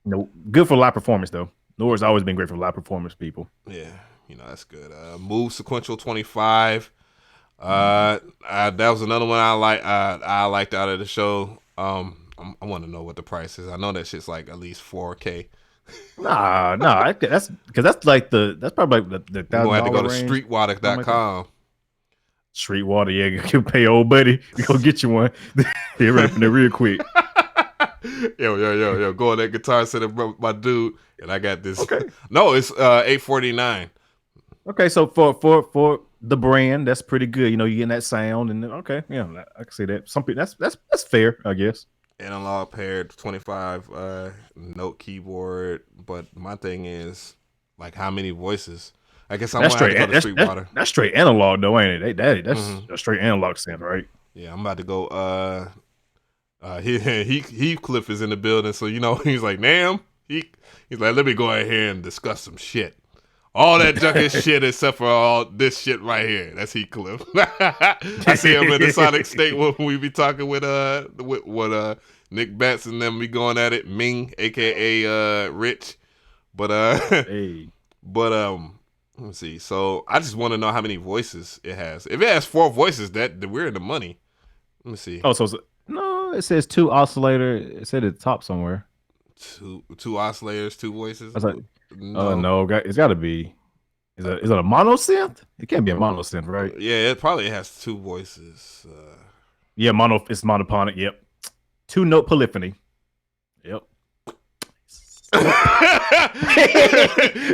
No, good for live performance though. Nord's always been great for live performance people. Yeah, that's good. Move Sequential 25. That was another one I liked out of the show. I want to know what the price is. I know that shit's like at least $4K. Nah, that's probably like the $1,000 You're gonna have to go to range. streetwater.com. Streetwater, yeah, you pay old buddy. We go get you one. They're rapping it real quick. Yo, go on that guitar center, my dude, and I got this. Okay. No, it's $849. Okay, so for the brand, that's pretty good. You getting that sound, and okay, yeah, I can see that. Something that's fair, I guess. Analog paired 25 note keyboard, but my thing is like how many voices? I guess I'm gonna have to go to Streetwater. That's straight analog though, ain't it? That's a straight analog sound, right? Yeah, I'm about to go. Heathcliff is in the building, so he's like, NAMM. He's like, let me go ahead here and discuss some shit. All that junk is shit except for all this shit right here. That's Heathcliff. I see him in the Sonic State when we be talking with Nick Betts and them. We going at it. Ming, aka Rich, but let me see. So I just want to know how many voices it has. If it has 4 voices, that we're in the money. Let me see. Oh, so no, it says 2 oscillator. It said at the top somewhere. Two oscillators, 2 voices. I was like, no, it's got to be. Is it a mono synth? It can't be a mono synth, right? Yeah, it probably has 2 voices. Yeah, it's monoponic. Yep, 2 note polyphony. Yep.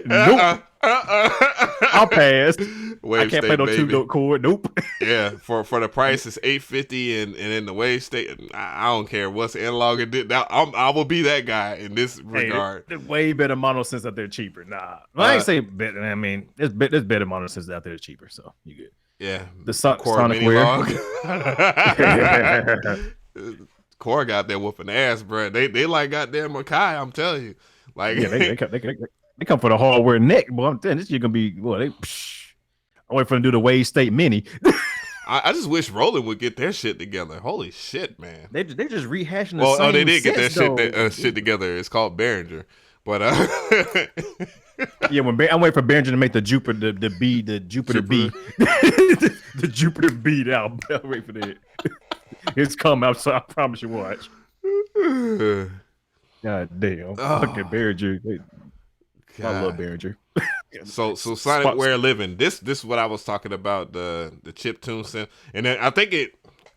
Nope. I'll pass. Wave I can't play no 2-note chord. Nope. Yeah, for the price it's $850, and in the wave state, I don't care what's analog and did. I will be that guy in this regard. There's way better mono synths out there cheaper. Nah, I ain't say better. I mean, there's better mono synths out there cheaper. So you good. Yeah, the Sonicware. Korg out there whooping ass, bro. They like goddamn Akai. I'm telling you, like yeah, they come for the hardware neck, boy. I'm telling you, this year gonna be I'm waiting for them to do the Wave State Mini. I just wish Roland would get their shit together. Holy shit, man! They just rehashing the same. They did get their their shit together. It's called Behringer, but yeah, I'm waiting for Behringer to make the Jupiter the Jupiter B, the Jupiter B. I'll wait for that. It's coming out, so I promise you. Watch. God damn, fucking Behringer. I love Behringer. So Sonicware Living. This is what I was talking about, the chip tune synth. And then I think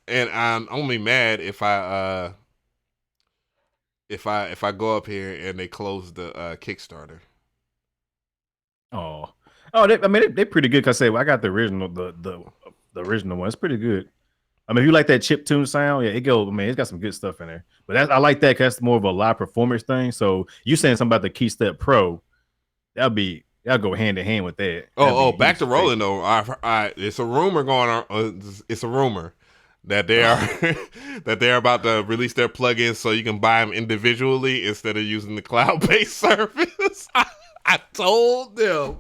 I'm only mad if I go up here and they close the Kickstarter. They're pretty good. Cause I got the original, the original one. It's pretty good. I mean, if you like that chip tune sound, yeah, it's got some good stuff in there. But I like that because that's more of a live performance thing. So you saying something about the Keystep Pro, that'll go hand in hand with that. Back to Roland though. It's a rumor going on. It's a rumor that they're about to release their plugins so you can buy them individually instead of using the cloud-based service. I told them.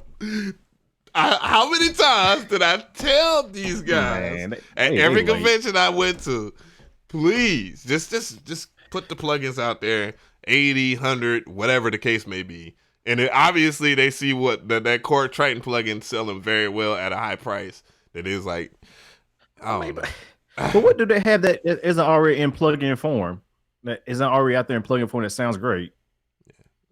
How many times did I tell these guys at every convention I went to, please just put the plugins out there, 80, 100, whatever the case may be. And obviously they see what that Korg Triton plugin selling very well at a high price. That is like I don't know. But what do they have that isn't already in plug-in form? That isn't already out there in plug-in form that sounds great.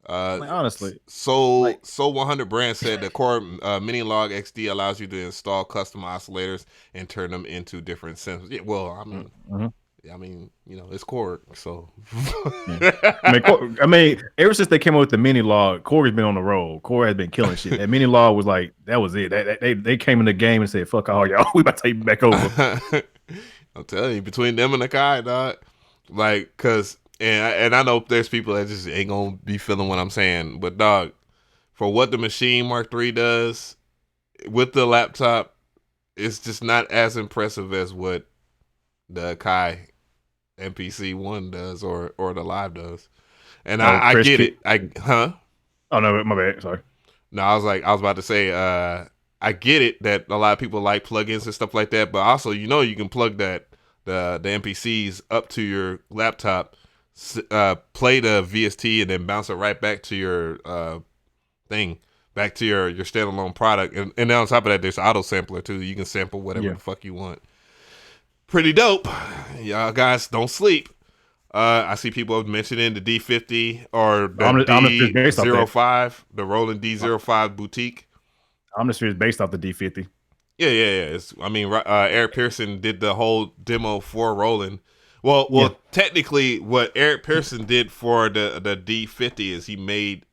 Honestly, So 100 brand said the Korg Mini Log XD allows you to install custom oscillators and turn them into different synths. Yeah, well, I mean, it's Korg, so. I mean, ever since they came up with the Mini Log, Korg has been on the roll. Korg has been killing shit. That Mini Log was like, that was it. They came in the game and said, "Fuck all y'all, we about to take you back over." I'm telling you, between them and Akai, dog, like, cause. And I know there's people that just ain't gonna be feeling what I'm saying, but dog, for what the Machine Mark III does with the laptop, it's just not as impressive as what the Akai MPC One does or the Live does. And I get it. Oh no, my bad. Sorry. No, I was about to say, I get it that a lot of people like plugins and stuff like that, but also you can plug the MPCs up to your laptop. Play the VST and then bounce it right back to your back to your standalone product, and then on top of that, there's auto sampler too. You can sample whatever the fuck you want. Pretty dope. Y'all guys don't sleep. I see people mentioning the D50 or the D05, the Roland D05 Boutique. I'm just sure it's based off the D50. Yeah. Eric Pearson did the whole demo for Roland. Well, technically, what Eric Pearson did for the D50 is he made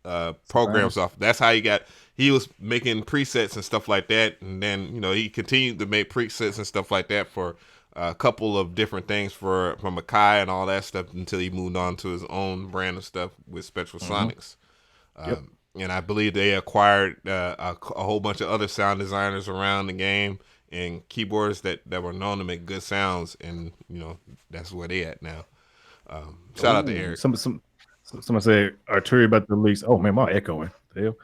programs off. That's how he was making presets and stuff like that, and then he continued to make presets and stuff like that for a couple of different things from Akai and all that stuff until he moved on to his own brand of stuff with Spectral Sonics. And I believe they acquired a whole bunch of other sound designers around the game and keyboards that were known to make good sounds, and that's where they at now. Shout out to Eric. Someone said Arturia about to release. Oh man, my echoing. The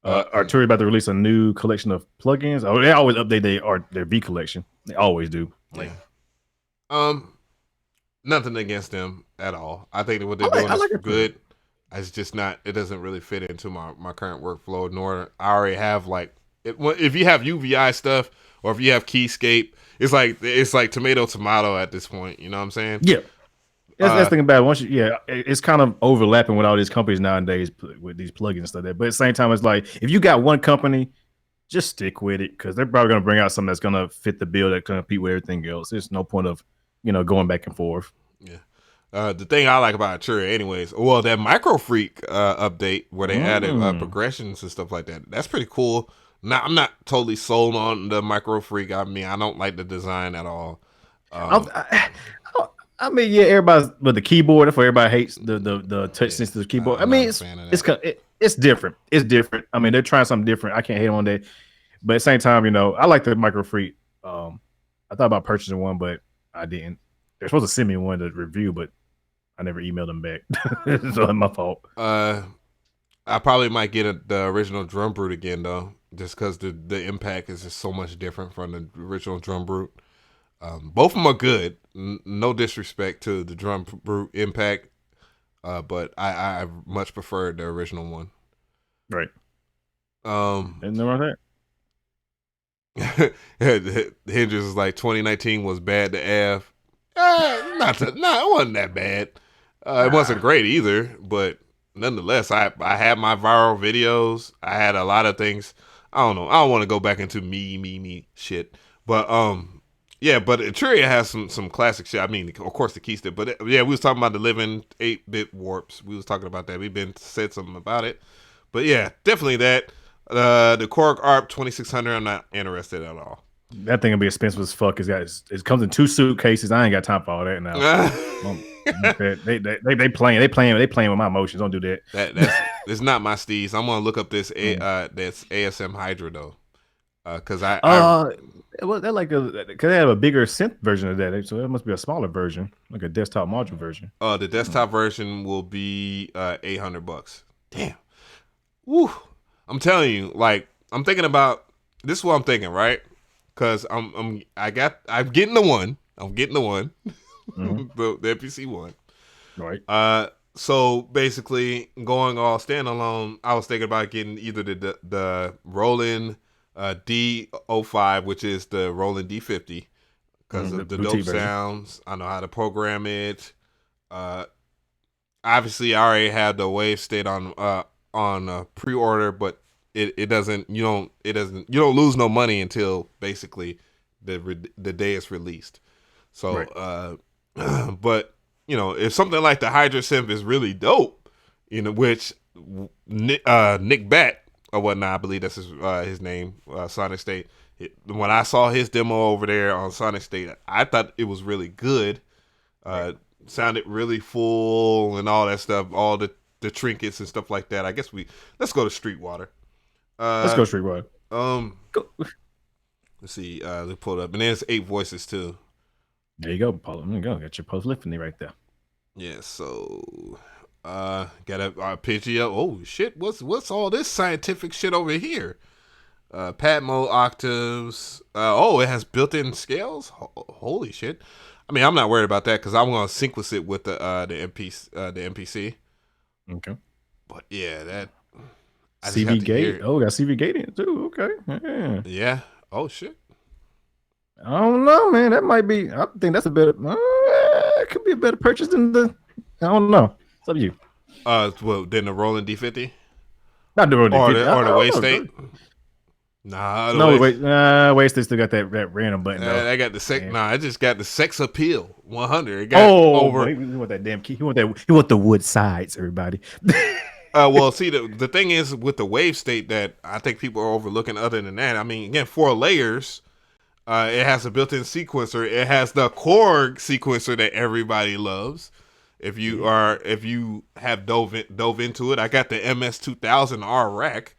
hell? Arturia about to release a new collection of plugins. Oh, they always update their V collection. They always do. Nothing against them at all. I think that what they're doing is good. It's just not. It doesn't really fit into my current workflow. Nor I already have if you have UVI stuff or if you have Keyscape, it's like tomato at this point. You know what I'm saying? Yeah. That's the thing about it. It's kind of overlapping with all these companies nowadays with these plugins and stuff. But at the same time, it's like if you got one company, just stick with it because they're probably going to bring out something that's going to fit the bill that can compete with everything else. There's no point of going back and forth. Yeah. The thing I like about Arturia, anyways, that Micro Freak update where they added progressions and stuff like that. That's pretty cool. Now, I'm not totally sold on the Micro Freak. I mean, I don't like the design at all. Everybody's with the keyboard. That's why everybody hates the touch sensitive keyboard. I mean, it's different. It's different. I mean, they're trying something different. I can't hate on that. But at the same time, I like the Micro Freak. I thought about purchasing one, but I didn't. They're supposed to send me one to review, but I never emailed them back. So it's my fault. I probably might get the original Drum Brute again, though, just because the impact is just so much different from the original Drum Brute. Both of them are good. No disrespect to the Drum Brute impact, but I much prefer the original one. Right. Isn't there wrong that? Hendrix is like 2019 was bad to Av. It wasn't that bad. It wasn't great either, but nonetheless, I had my viral videos. I had a lot of things. I don't know. I don't want to go back into me shit, but but Arturia has some classic shit. I mean, of course the Keystep, but we was talking about the living 8-bit warps. We was talking about that. We've said something about it, but yeah, definitely that. The Korg ARP 2600. I'm not interested at all. That thing will be expensive as fuck. It comes in 2 suitcases. I ain't got time for all that now. They playing with my emotions. Don't do that. That's not my steez. I'm gonna look up this that's ASM Hydra though, because they're like because they have a bigger synth version of that, so it must be a smaller version, like a desktop module version. The desktop version will be $800. Damn. Woo. I'm telling you, I'm thinking about this. Is what I'm thinking, right? Because I'm getting the one. I'm getting the one. the MPC One. Right. So basically, going all standalone, I was thinking about getting either the Roland D05, which is the Roland D50, because of the dope boutique version. sounds. I know how to program it. Obviously, I already had the Wave State on pre-order, but it doesn't. You don't lose no money until basically the day it's released. So, Right. But if something like the Hydra Synth is really dope, which Nick Bat or whatnot, I believe that's his name, Sonic State. When I saw his demo over there on Sonic State, I thought it was really good. Sounded really full and all that stuff, all the trinkets and stuff like that. I guess let's go to Streetwater. Let's go Streetwater. Let's see. Let's pull it up, and there's 8 voices too. There you go, Paul. There you go. Got your polyphony right there. Yeah. So, got a arpeggio. Oh shit! What's all this scientific shit over here? Patmo octaves. It has built-in scales. Holy shit! I mean, I'm not worried about that because I'm gonna sequence it with the MPC. Okay. But yeah, that CV gate. Oh, got CV gate in too. Okay. Yeah. Yeah. Oh shit. I don't know, man. That might be. I think that's a better. It could be a better purchase than the. I don't know. It's up to you. Well, then the Roland D50. Not the Roland D50 or the Wave know. State. Nah, Wave State still got that random button. I got the sex. Nah, I just got the sex appeal 100. It got over. He want that damn key. He want the wood sides. Everybody. Well, see, the thing is with the Wave State that I think people are overlooking. Other than that, I mean, again, 4 layers. It has a built-in sequencer. It has the Korg sequencer that everybody loves. If you have dove into it, I got the MS2000R rack,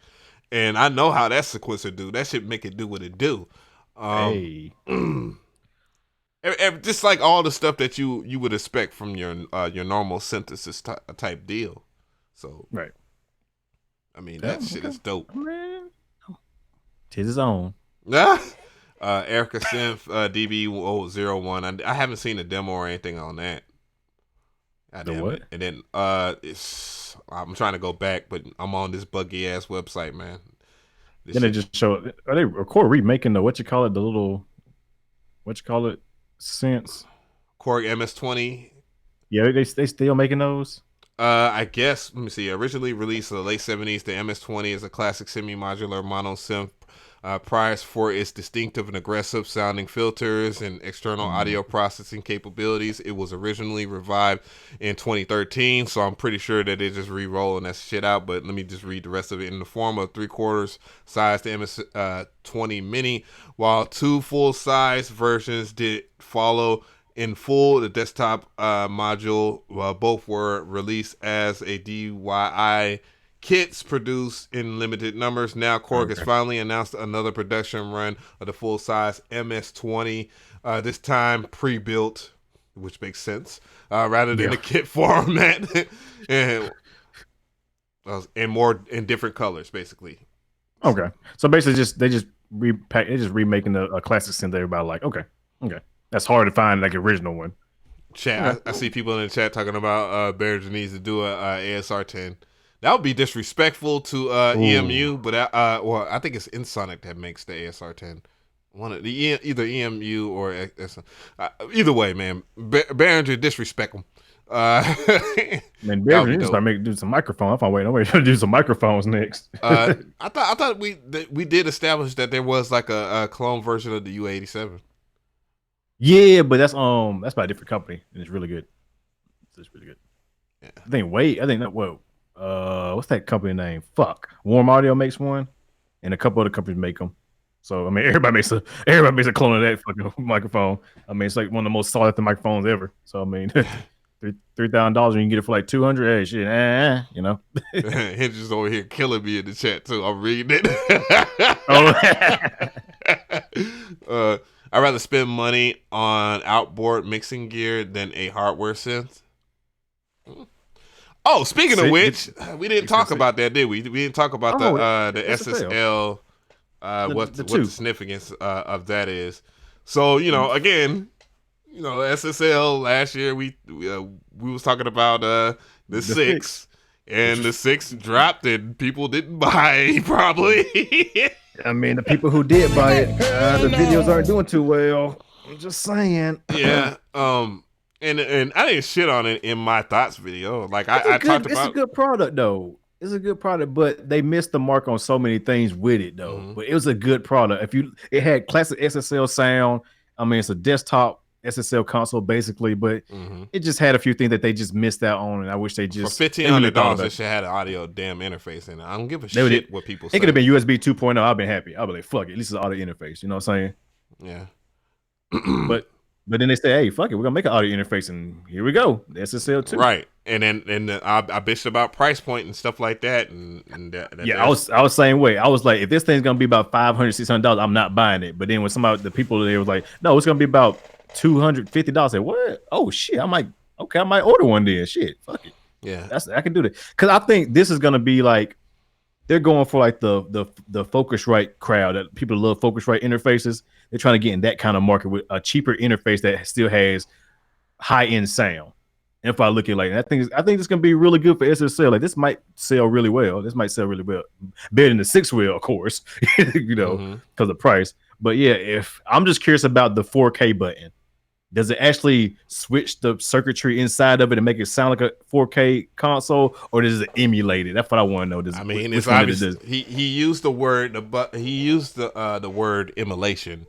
and I know how that sequencer do. That should make it do what it do. Just like all the stuff that you would expect from your normal synthesis type deal. So right. I mean that shit is dope. Tis his own. Erica Synth DB01. I haven't seen a demo or anything on that. What? And then I'm trying to go back, but I'm on this buggy ass website, man. Then they just show. Are they remaking the the little synths? Korg MS-20. Yeah, they still making those. I guess. Let me see. Originally released in the late 70s, the MS-20 is a classic semi-modular mono synth. Prized for its distinctive and aggressive sounding filters and external audio processing capabilities. It was originally revived in 2013, so I'm pretty sure that they're just re-rolling that shit out, but let me just read the rest of it. In the form of 3/4 size, the MS-20 Mini, while 2 full-size versions did follow in full, the desktop module, both were released as a DIY kits produced in limited numbers. Now Korg has finally announced another production run of the full-size MS-20, this time pre-built, which makes sense, rather than a kit format, and more in different colors, basically. Okay, so basically, they're just remaking a classic synth. Everybody like, okay, that's hard to find like original one. Chat, I see people in the chat talking about Behringer needs to do a ASR 10. That would be disrespectful to EMU, but I think it's InSonic that makes the ASR 10. Either EMU or either way, man. Behringer, disrespect them. Man, Behringer needs to start do some microphones. I'm waiting to do some microphones next. I thought we did establish that there was like a clone version of the U87. Yeah, but that's by a different company, and it's really good. It's really good. Yeah. I think that. Whoa. What's that company name? Warm Audio makes one, and a couple other companies make them. So I mean, everybody makes a clone of that fucking microphone. I mean, it's like one of the most sought after microphones ever. So I mean, $3,000 and you can get it for like $200. Hey, shit, you know. Hinge is over here killing me in the chat too. I'm reading it. I'd rather spend money on outboard mixing gear than a hardware synth. Oh, speaking of which, we didn't talk about that, did we? We didn't talk about the SSL. What the significance of that is. So again, SSL last year we was talking about the 6, and the 6 dropped and people didn't buy probably. I mean, the people who did buy it, the videos aren't doing too well. I'm just saying. Yeah. And I didn't shit on it in my thoughts video. Like I talked It's a about. good product though. It's a good product, but they missed the mark on so many things with it though. Mhm. But it was a good product. It had classic SSL sound. I mean, it's a desktop SSL console basically, but it just had a few things that they just missed out on, and I wish they For just $1,500, really thought about it it. should have an audio damn interface in it. I don't give a They shit what people say. It could have been USB 2.0. I've been happy. I'll be like, fuck it. At least it's an audio interface. You know what I'm saying? Yeah. But then they say, hey, fuck it, we're gonna make an audio interface, and here we go, the SSL 2. Right. And then I bitched about price point and stuff like that. And I was same way. I was like, if this thing's gonna be about $500, $600, I'm not buying it. But then when the people there was like, no, it's gonna be about $250. I said, what? Oh shit, I might order one then. Shit, fuck it. Yeah. I can do that. Cause I think this is gonna be like, they're going for like the Focusrite crowd, that people love Focusrite interfaces. They're trying to get in that kind of market with a cheaper interface that still has high end sound. And if I look at I think it's gonna be really good for SSL. Like this might sell really well. This might sell really well, better than the 6-wheel, of course, because of price. But yeah, if I'm just curious about the 4K button. Does it actually switch the circuitry inside of it and make it sound like a 4K console, or does it emulate it? That's what I want to know. It's obvious. He used the word the word emulation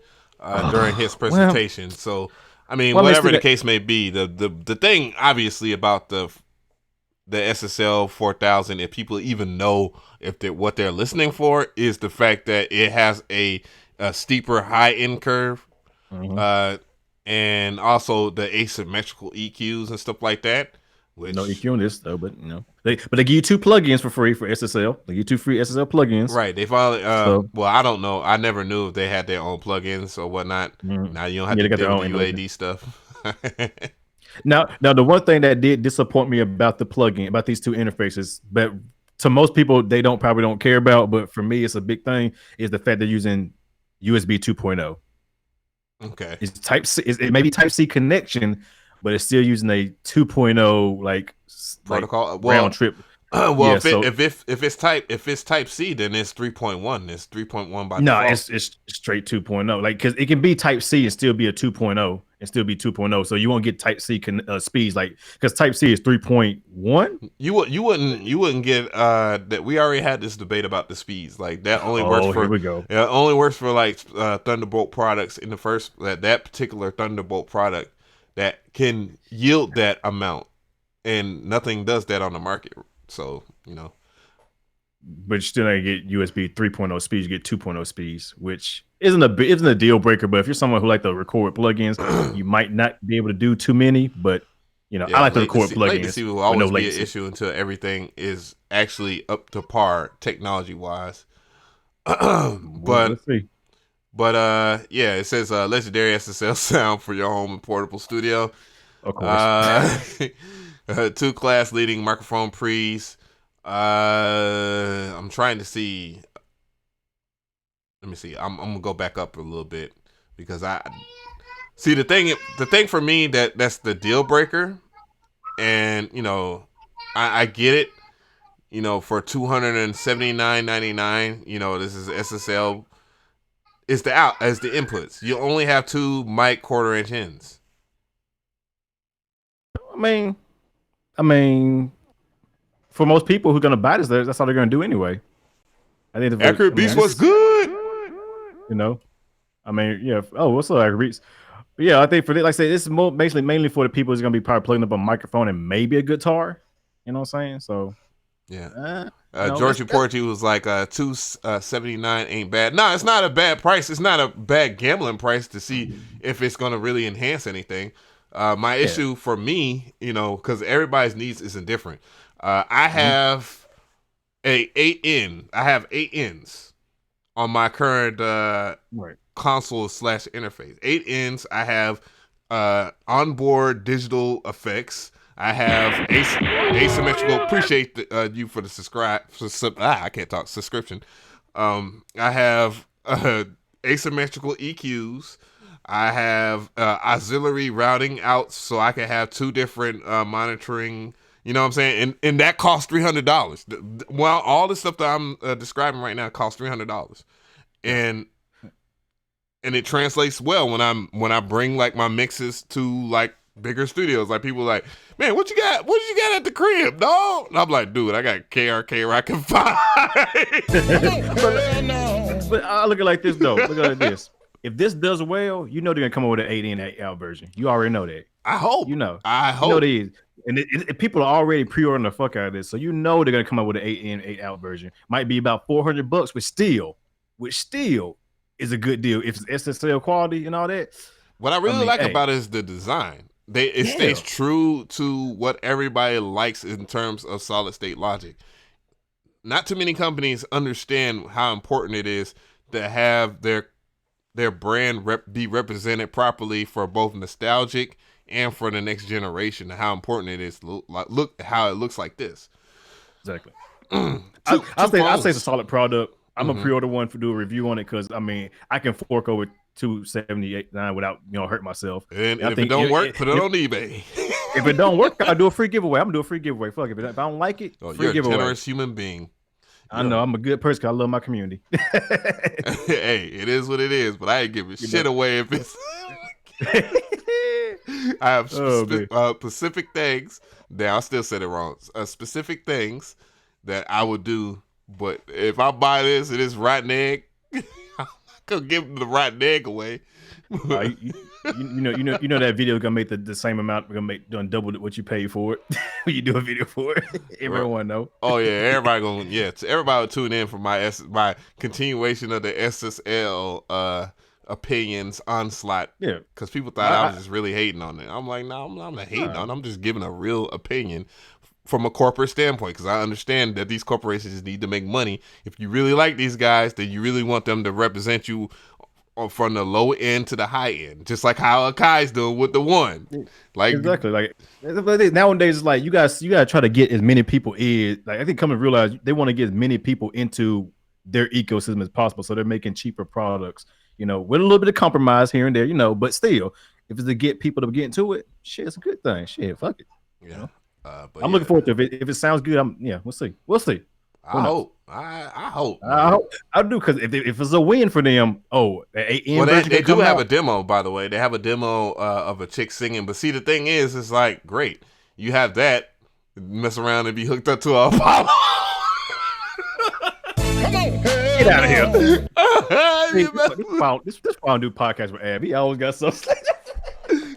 during his presentation. So whatever the case may be, the thing obviously about the SSL 4000, if people even know what they're listening for, is the fact that it has a steeper high end curve. And also the asymmetrical EQs and stuff like that. No EQ on this though, but they give you 2 plugins for free for SSL. They give you 2 free SSL plugins. Right. They finally. Well, I don't know. I never knew if they had their own plugins or whatnot. Now you don't have to deal with the UAD stuff. Now, the one thing that did disappoint me about the plugin, about these 2 interfaces, but to most people they probably don't care about, but for me it's a big thing, is the fact they're using USB 2.0. Okay. It's Type C. It may be Type C connection, but it's still using a 2.0 protocol round trip. If it's Type C, then it's 3.1. It's 3.1 by default. It's straight 2.0. Like, because it can be Type C and still be a 2.0 and still be 2.0. So you won't get Type C speeds, like, because Type C is 3.1. You wouldn't get that. We already had this debate about the speeds. Like that only works for. Here we go. It only works for like Thunderbolt products in the first that particular Thunderbolt product that can yield that amount, and nothing does that on the market. So, but you still not get USB 3.0 speeds. You get 2.0 speeds, which isn't a deal breaker. But if you're someone who like to record with plugins, you might not be able to do too many. But I like to record plugins. Latency will always be an issue until everything is actually up to par technology wise. Let's see. But it says legendary SSL sound for your home and portable studio. Of course. 2 class leading microphone pre's. I'm trying to see. Let me see. I'm gonna go back up a little bit because I see the thing for me that's the deal breaker, and I get it. For $279.99, this is SSL. Is the inputs. You only have 2 mic 1/4-inch ends. I mean, for most people who are gonna buy this, that's all they're gonna do anyway. I think Accurate Beats was good. I mean, yeah. Oh, what's up, Accurate Beats? But yeah, I think like I said, this is basically mainly for the people who's gonna be probably plugging up a microphone and maybe a guitar. You know what I'm saying? So yeah. George Porty was like $279 ain't bad. No, it's not a bad price. It's not a bad gambling price to see if it's gonna really enhance anything. My issue for me, because everybody's needs isn't different. I have I have 8 ends on my current console / interface. 8 ends. I have onboard digital effects. I have asymmetrical. Appreciate you for the subscription. I have asymmetrical EQs. I have auxiliary routing outs, so I can have 2 different monitoring. You know what I'm saying? And that costs $300. Well, all the stuff that I'm describing right now costs $300. And and it translates well when I bring like my mixes to like bigger studios. Like people are like, man, what you got? What you got at the crib, dog? And I'm like, dude, I got KRK Rock and 5. But I look at it like this though. Look at it like this. If this does well, you know they're gonna come up with an 8 in 8 out version. You already know that. I hope. You know. I hope. You know these. And people are already pre-ordering the fuck out of this, so you know they're gonna come up with an 8 in 8 out version. Might be about $400, which still is a good deal if it's SSL quality and all that. What I really like about it is the design. It stays true to what everybody likes in terms of solid state logic. Not too many companies understand how important it is to have their brand be represented properly for both nostalgic and for the next generation. How important it is. Look how it looks like this. Exactly. I'll say it's a solid product. I'm gonna pre-order one do a review on it because I mean I can fork over $278.9 without hurt myself. And if it don't work, put it on eBay. If it don't work, I'll do a free giveaway. I'm gonna do a free giveaway. Fuck if I don't like it, free you're giveaway. a generous human being. I know I'm a good person because I love my community. Hey, it is what it is, but I ain't giving shit away if it's. I have specific things that I still said it wrong. Specific things that I would do, but if I buy this and it's rotten egg, I'm not gonna give the rotten egg away. You know that video is gonna make the same amount. We're gonna make double what you pay for it when you do a video for it. Everyone know. Oh yeah, everybody everybody will tune in for my continuation of the SSL opinions onslaught. Yeah, because people thought I was just really hating on it. I'm like, no, I'm not hating on it. I'm just giving a real opinion from a corporate standpoint because I understand that these corporations need to make money. If you really like these guys, then you really want them to represent you from the low end to the high end, just like how Akai's doing with the One. Like exactly, like nowadays, it's like you gotta try to get as many people in. Like I think come to realize they want to get as many people into their ecosystem as possible, so they're making cheaper products. With a little bit of compromise here and there, but still, if it's to get people to get into it, shit, it's a good thing. Shit, fuck it. Yeah, I'm looking forward to it. If it sounds good, we'll see. I hope. I do because if it's a win for them, they do have a demo, by the way. They have a demo of a chick singing. But see, the thing is, it's like great. You have that, mess around and be hooked up to a Apollo. Get out of here. This Paul do podcast with Ab. He always got something.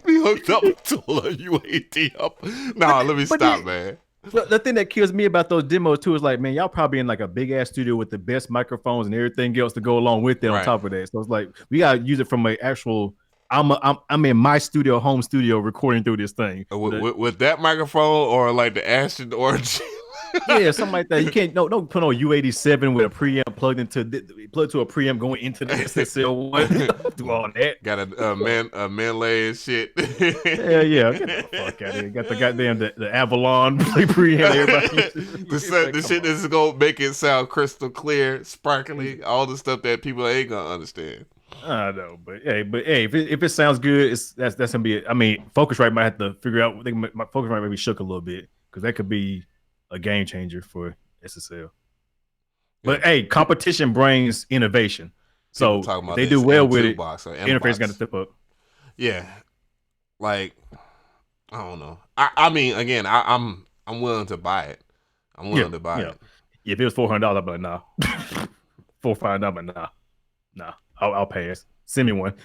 Be hooked up to a UAT up. Nah, let me stop, man. The thing that kills me about those demos too is like, man, y'all probably in like a big ass studio with the best microphones and everything else to go along with it on top of that. So it's like we gotta use it from an actual. I'm in my home studio recording through this thing with that microphone or like the Ashton Orange. Yeah, something like that. You can't don't put on U87 with a preamp plugged to a preamp going into the SSL one. Do all that. Got a melee and shit. Yeah. Get the fuck out of here. Got the goddamn the Avalon preamp. Everybody. the shit that's gonna make it sound crystal clear, sparkly, all the stuff that people ain't gonna understand. I know, but hey, if it sounds good, that's gonna be it. I mean, Focusrite might have to figure out. My Focusrite might be shook a little bit because that could be a game changer for SSL. But hey, competition brings innovation. So if they do well with it, interface got to step up. Yeah, like I don't know. I mean, again, I'm willing to buy it. I'm willing to buy it. If it was $400, I'd be like, nah. $400, nah. I'll pass. Send me one.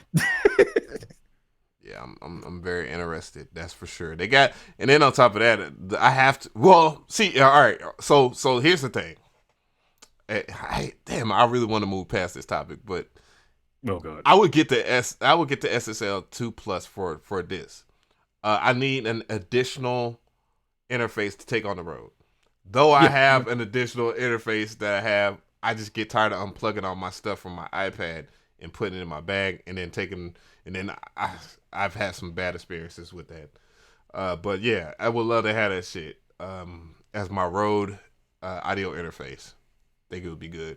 Yeah, I'm very interested. That's for sure. They got, and then on top of that, I have to. Well, see, all right. So here's the thing. I really want to move past this topic, but oh god, I would get the SSL 2+ for this. I need an additional interface to take on the road. Though I have an additional interface that I just get tired of unplugging all my stuff from my iPad and putting it in my bag and then taking, and then I've had some bad experiences with that. But yeah, I would love to have that shit as my road audio interface. I think it would be good.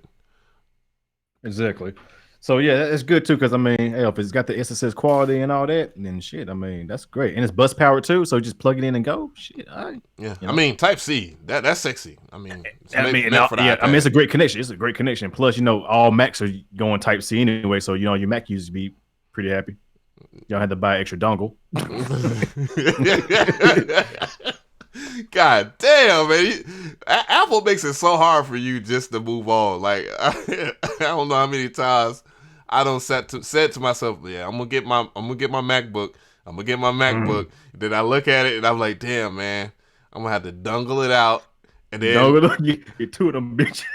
Exactly. So yeah, that's good too. Because I mean, hey, if it's got the SSS quality and all that, then shit, I mean, that's great. And it's bus powered too, so just plug it in and go. Shit, all right. Yeah, You I know? mean, Type C, that's sexy. I mean, it's I mean, meant for the iPad. I mean, it's a great connection. It's a great connection. Plus, all Macs are going Type C anyway, so your Mac users be pretty happy. Y'all had to buy extra dongle. God damn, man! Apple makes it so hard for you just to move on. Like I don't know how many times I don't said to myself, "Yeah, I'm gonna get my MacBook. I'm gonna get my MacBook." Then I look at it and I'm like, "Damn, man, I'm gonna have to dongle it out." And then get two of them bitches.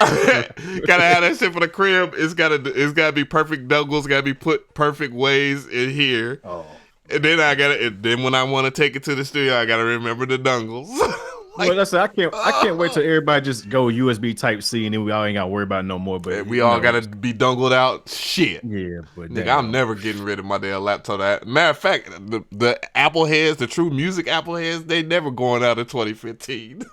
gotta have that shit for the crib. It's gotta be perfect dongles. Gotta be put perfect ways in here. Oh. And then then when I want to take it to the studio, I gotta remember the dongles. Well, that's I can't wait till everybody just go USB Type C, and then we all ain't gotta worry about it no more. But we all gotta be dongled out. Shit. Yeah, but nigga, I'm never getting rid of my damn laptop. Matter of fact, the Apple heads, the true music Apple heads, they never going out in 2015.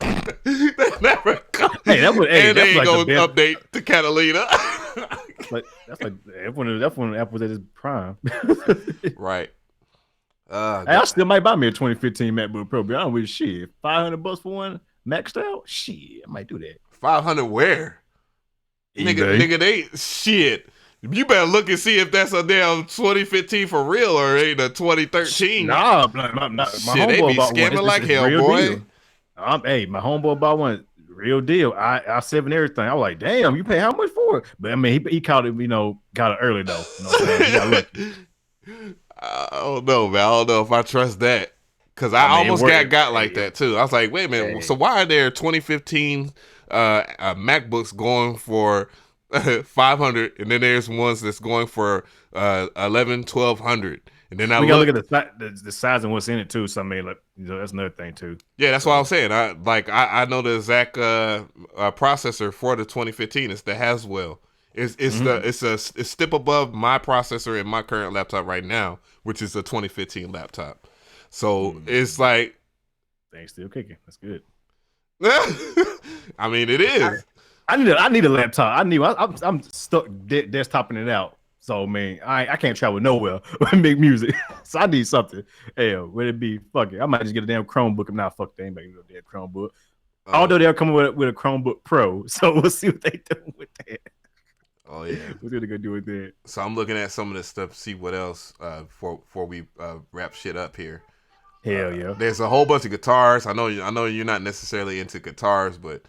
They never come. Hey, and they ain't like gonna update to Catalina. Like that's when Apple's at its prime. Right. Hey, I still might buy me a 2015 MacBook Pro, but I don't really shit. $500 for one maxed out? Shit, I might do that. 500 where? Nigga, they shit. You better look and see if that's a damn 2015 for real or ain't a 2013. Nah, my shit, they be scamming like hell, boy. Hey, my homeboy bought one, real deal. I7 everything. I was like, damn, you pay how much for it? But I mean, he caught it, got it early though. You know what I'm saying? He got lucky. I don't know, man. I don't know if I trust that. Because I almost got like that too. I was like, wait a minute. So why are there 2015 MacBooks going for 500 and then there's ones that's going for 1200? And then we gotta look at the size and what's in it too. So I mean, like, that's another thing too. Yeah, that's what I was saying. I know the exact processor for the 2015. It's the Haswell. It's a step above my processor in my current laptop right now, which is a 2015 laptop. So it's like things still kicking. That's good. I mean, it is. I need a laptop. I'm stuck desktoping it out. So man, I can't travel nowhere and make music. So I need something. Hell, would it be fuck it? I might just get a damn Chromebook. I'm not fuck. They ain't making no damn Chromebook. Although they're coming with a Chromebook Pro, so we'll see what they do with that. Oh yeah, what are they gonna do with that? So I'm looking at some of this stuff, see what else before we wrap shit up here. Hell yeah. There's a whole bunch of guitars. I know you're not necessarily into guitars, but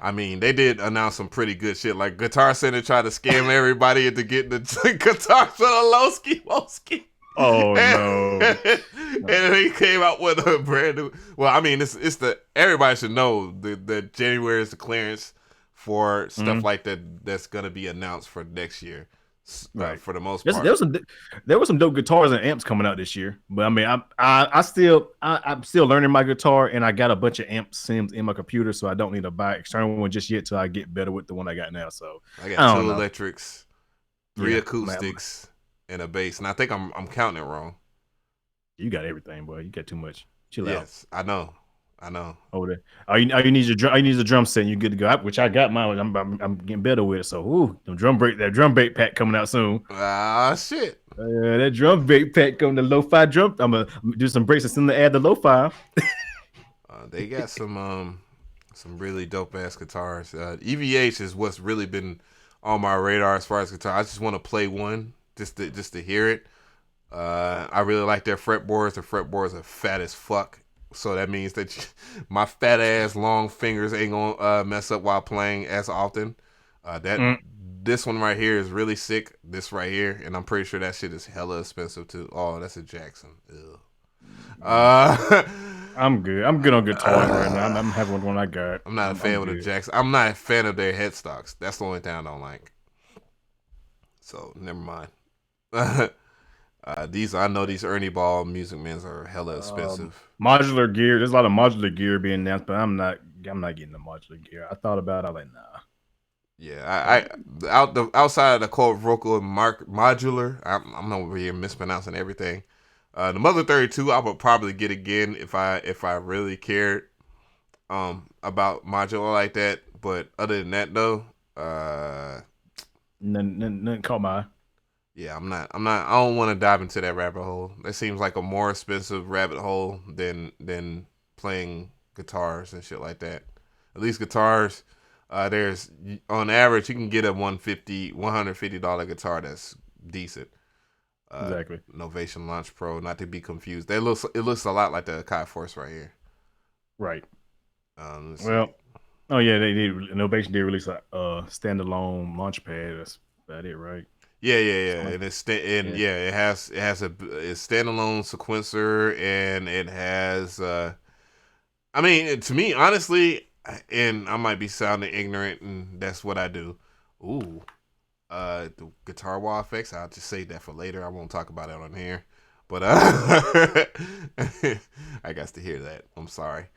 I mean they did announce some pretty good shit. Like Guitar Center tried to scam everybody into getting the guitars for the Lowski. Oh no. And they came out with a brand new. Well, I mean it's the everybody should know that January is the clearance for stuff like that that's gonna be announced for next year. Right. For the most part, there was some dope guitars and amps coming out this year. But I mean, I'm still learning my guitar, and I got a bunch of amp sims in my computer, so I don't need to buy an external one just yet till I get better with the one I got now. So I got two electrics, three acoustics, and a bass. And I think I'm counting it wrong. You got everything, boy. You got too much. Chill out. Yes, I know. Over there. All you need is a drum set, and you're good to go. Which I got mine. I'm getting better with it. So, that drum break pack coming out soon. Ah, shit. That drum break pack coming, the lo-fi drum. I'm gonna do some breaks and send to add the lo-fi. They got some really dope ass guitars. EVH is what's really been on my radar as far as guitar. I just want to play one just to hear it. I really like their fretboards. The fretboards are fat as fuck. So that means that my fat ass long fingers ain't gonna mess up while playing as often. This one right here is really sick. This right here, and I'm pretty sure that shit is hella expensive too. Oh, that's a Jackson. I'm good. I'm good on guitars right now. I'm happy with one I got. I'm not a fan of the Jackson. I'm not a fan of their headstocks. That's the only thing I don't like. So never mind. These Ernie Ball Music Mans are hella expensive. Modular gear. There's a lot of modular gear being announced, but I'm not getting the modular gear. I thought about it. I was like, nah. Yeah, outside of the quote vocal and modular, I'm over here mispronouncing everything. The Mother 32, I would probably get again if I really cared about modular like that. But other than that, though, Nothing caught my eye. Yeah, I don't want to dive into that rabbit hole. That seems like a more expensive rabbit hole than playing guitars and shit like that. At least guitars, there's on average you can get a $150 guitar that's decent. Exactly. Novation Launch Pro, not to be confused. It looks a lot like the Akai Force right here. Right. Let's see. Well, oh yeah, they did. Novation did release a standalone launch pad. That's about it, right? Yeah. Something And it has a standalone sequencer, and it has I mean, to me, honestly, and I might be sounding ignorant, and that's what I do. Ooh, the guitar wall effects. I'll just save that for later. I won't talk about it on here. But I got to hear that. I'm sorry,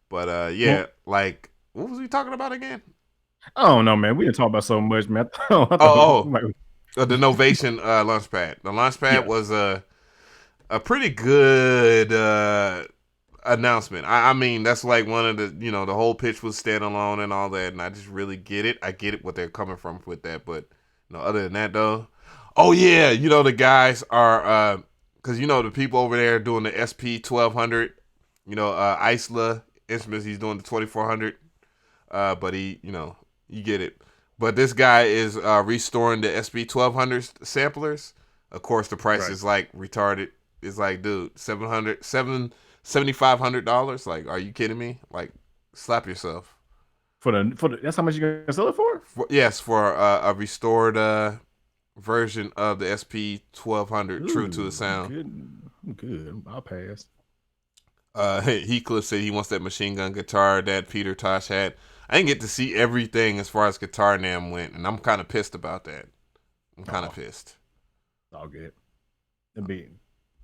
but yeah, Well, like what was we talking about again? I don't know, man. We didn't talk about so much, man. I thought we Oh, might, the Novation Launchpad. The Launchpad yeah, was a pretty good announcement. I mean, that's like one of the the whole pitch was standalone and all that, and I just really get it. I get it what they're coming from with that, but other than that though, oh yeah, the guys are because the people over there doing the SP 1200, Isla Instruments, he's doing the 2400, but you get it. But this guy is restoring the SP 1200 samplers. Of course, the price right. is like retarded. It's like, dude, $7,500. Like, are you kidding me? Like, slap yourself. For the that's how much you gonna sell it for? Yes, for a restored version of the SP 1200, true to the Ooh, sound. I'm good. I'll pass. Heathcliff said he wants that machine gun guitar that Peter Tosh had. I didn't get to see everything as far as Guitar NAMM went, and I'm kind of pissed about that. I'm kind of pissed. All good. It'd be.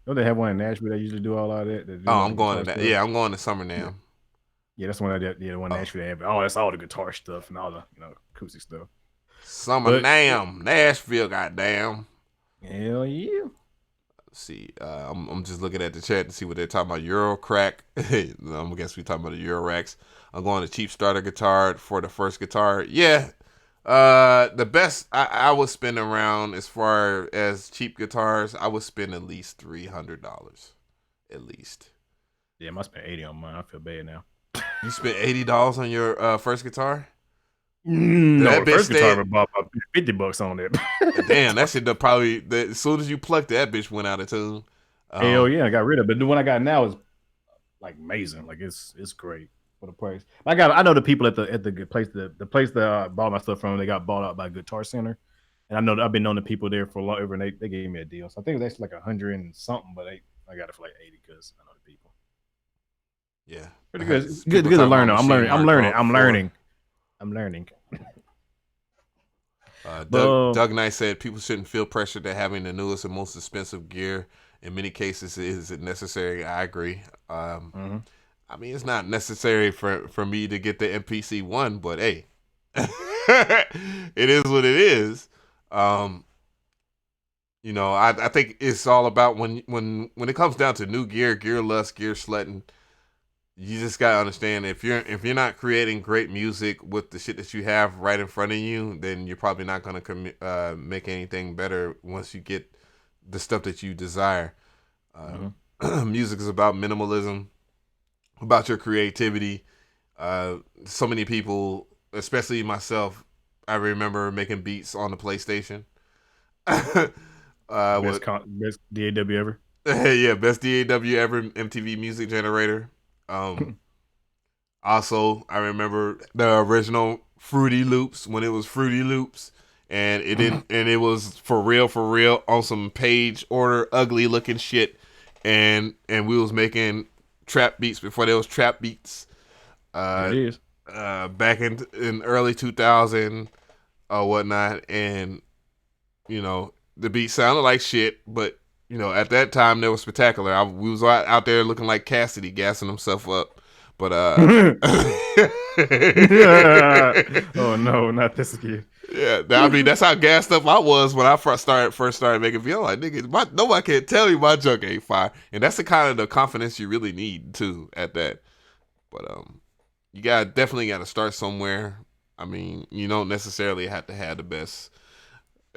Don't they have one in Nashville that usually do all of that? That do Oh, all the I'm going guitar to that. stuff? Yeah, I'm going to Summer NAMM. Yeah, that's one I did. Yeah, the one in Nashville. But that's all the guitar stuff and all the acoustic stuff. Summer NAMM, Nashville, goddamn. Hell yeah. Let's see, I'm just looking at the chat to see what they're talking about. Euro crack. I guess we're talking about the Euro racks. I'm going to cheap starter guitar for the first guitar. Yeah. The best I would spend around as far as cheap guitars, I would spend at least $300. At least. Yeah, I must spend 80 on mine. I feel bad now. You spent $80 on your first guitar? No, That the bitch first guitar I stayed. bought about $50 on it. Damn, that shit probably as soon as you plucked that bitch went out of tune. Hell yeah, I got rid of it. But the one I got now is like amazing. Like it's great for the price. I know the people at the place place that I bought my stuff from. They got bought out by Guitar Center, and I know I've been knowing the people there for a long over, and they gave me a deal. So I think it was actually like 100 and something, but I got it for like 80 because I know the people. Yeah, Pretty good. Good to learn. I'm learning. Doug Knight said people shouldn't feel pressured to having the newest and most expensive gear. In many cases, is it necessary? I agree. I mean, it's not necessary for me to get the MPC One, but hey, it is what it is. I think it's all about when it comes down to new gear lust, gear slutting. You just gotta understand if you're not creating great music with the shit that you have right in front of you, then you're probably not gonna make anything better once you get the stuff that you desire. Music is about minimalism, about your creativity. So many people, especially myself, I remember making beats on the PlayStation. Best DAW ever. Yeah, best DAW ever, MTV Music Generator. Also, I remember the original Fruity Loops when it was Fruity Loops, and it didn't, and it was for real on some page order ugly looking shit, and we was making trap beats before there was trap beats. It is. Back in early 2000 or whatnot, and the beat sounded like shit, but at that time they were spectacular. We was out there looking like Cassidy gassing himself up. But oh no, not this again. Yeah, I mean that's how gassed up I was when I first started making videos. Like nigga, nobody can tell you my junk ain't fire, and that's the kind of the confidence you really need too at that. But you definitely gotta start somewhere. I mean, you don't necessarily have to have the best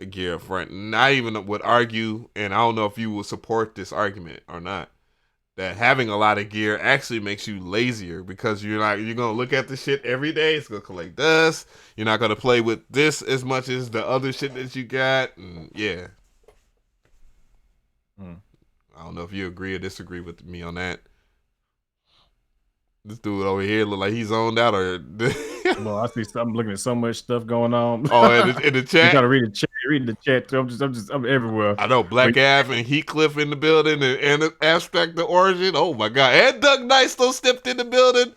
gear up front. And I even would argue, and I don't know if you will support this argument or not, that having a lot of gear actually makes you lazier because you're gonna look at the shit every day. It's gonna collect dust. You're not gonna play with this as much as the other shit that you got. And yeah. I don't know if you agree or disagree with me on that. This dude over here look like he's zoned out or Well, I see I'm looking at so much stuff going on. Oh, in the chat. You gotta read the chat. Reading the chat too. I'm everywhere. I know Black Ave and Heathcliff in the building and Abstract the Origin. Oh my god. And Doug Nice stepped in the building.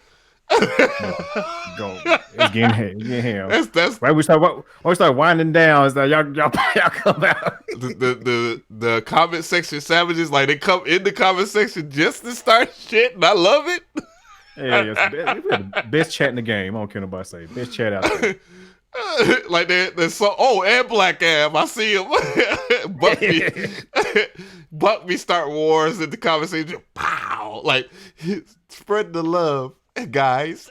Go. It's getting him. That's right. We start winding down. It's like y'all come out. The comment section savages, like they come in the comment section just to start shit, and I love it. Yeah, it's the best chat in the game. I don't care nobody say. Best chat out there. Like they're so. Oh, and Black Ab, I see him. Buck me start wars in the conversation. Pow! Like spread the love, guys.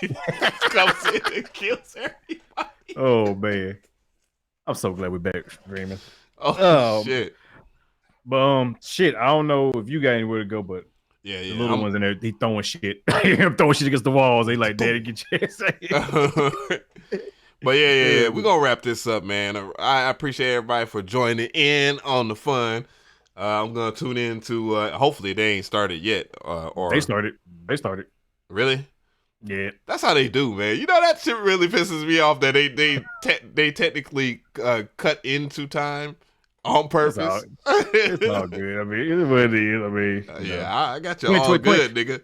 Comes in and kills everybody. Oh man, I'm so glad we're back streaming. Oh shit! But shit, I don't know if you got anywhere to go, but. Yeah, the little ones in there, he throwing shit. I'm throwing shit against the walls. They like, Daddy, get your ass out. But yeah. We're gonna wrap this up, man. I appreciate everybody for joining in on the fun. I'm gonna tune in to hopefully they ain't started yet. Or They started. Really? Yeah. That's how they do, man. You know, that shit really pisses me off that they technically cut into time. On purpose. It's all good. I mean, it's what it is. I mean, I got you all good, nigga.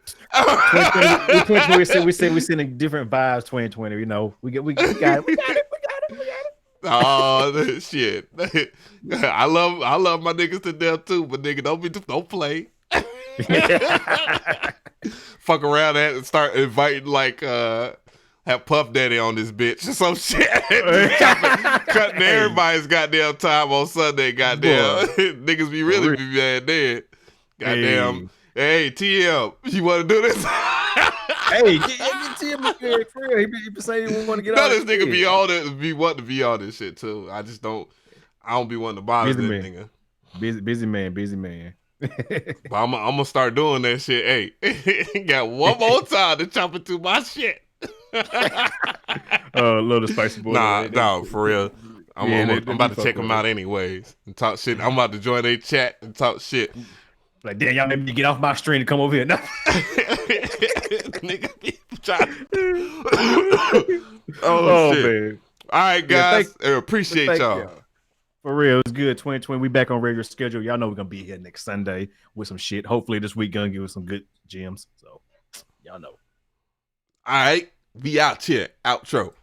2020, we sending different vibes. 2020, you know, we got it. Oh shit! I love my niggas to death too, but nigga, don't play. Fuck around and start inviting like have Puff Daddy on this bitch or some shit. Cutting everybody's goddamn time on Sunday, goddamn. Niggas be really be mad dead. Goddamn. Hey, TM, you want to do this? Hey, get TM for real. He been saying he want to get no, on this nigga be on it, be wanting to be on this shit too. I don't be wanting to bother this nigga. Busy man. But I'm gonna start doing that shit. Hey, got one more time to chop into my shit. Little spicy boy. Nah, for real. I'm about to check them out anyways and talk shit. I'm about to join their chat and talk shit. Like, damn, y'all made me get off my stream to come over here. No. Nigga, shit. Man. All right, guys. Appreciate y'all. For real, it's good. 2020, we back on regular schedule. Y'all know we're gonna be here next Sunday with some shit. Hopefully this week gonna give us some good gems. So y'all know. All right. Be out here. Outro.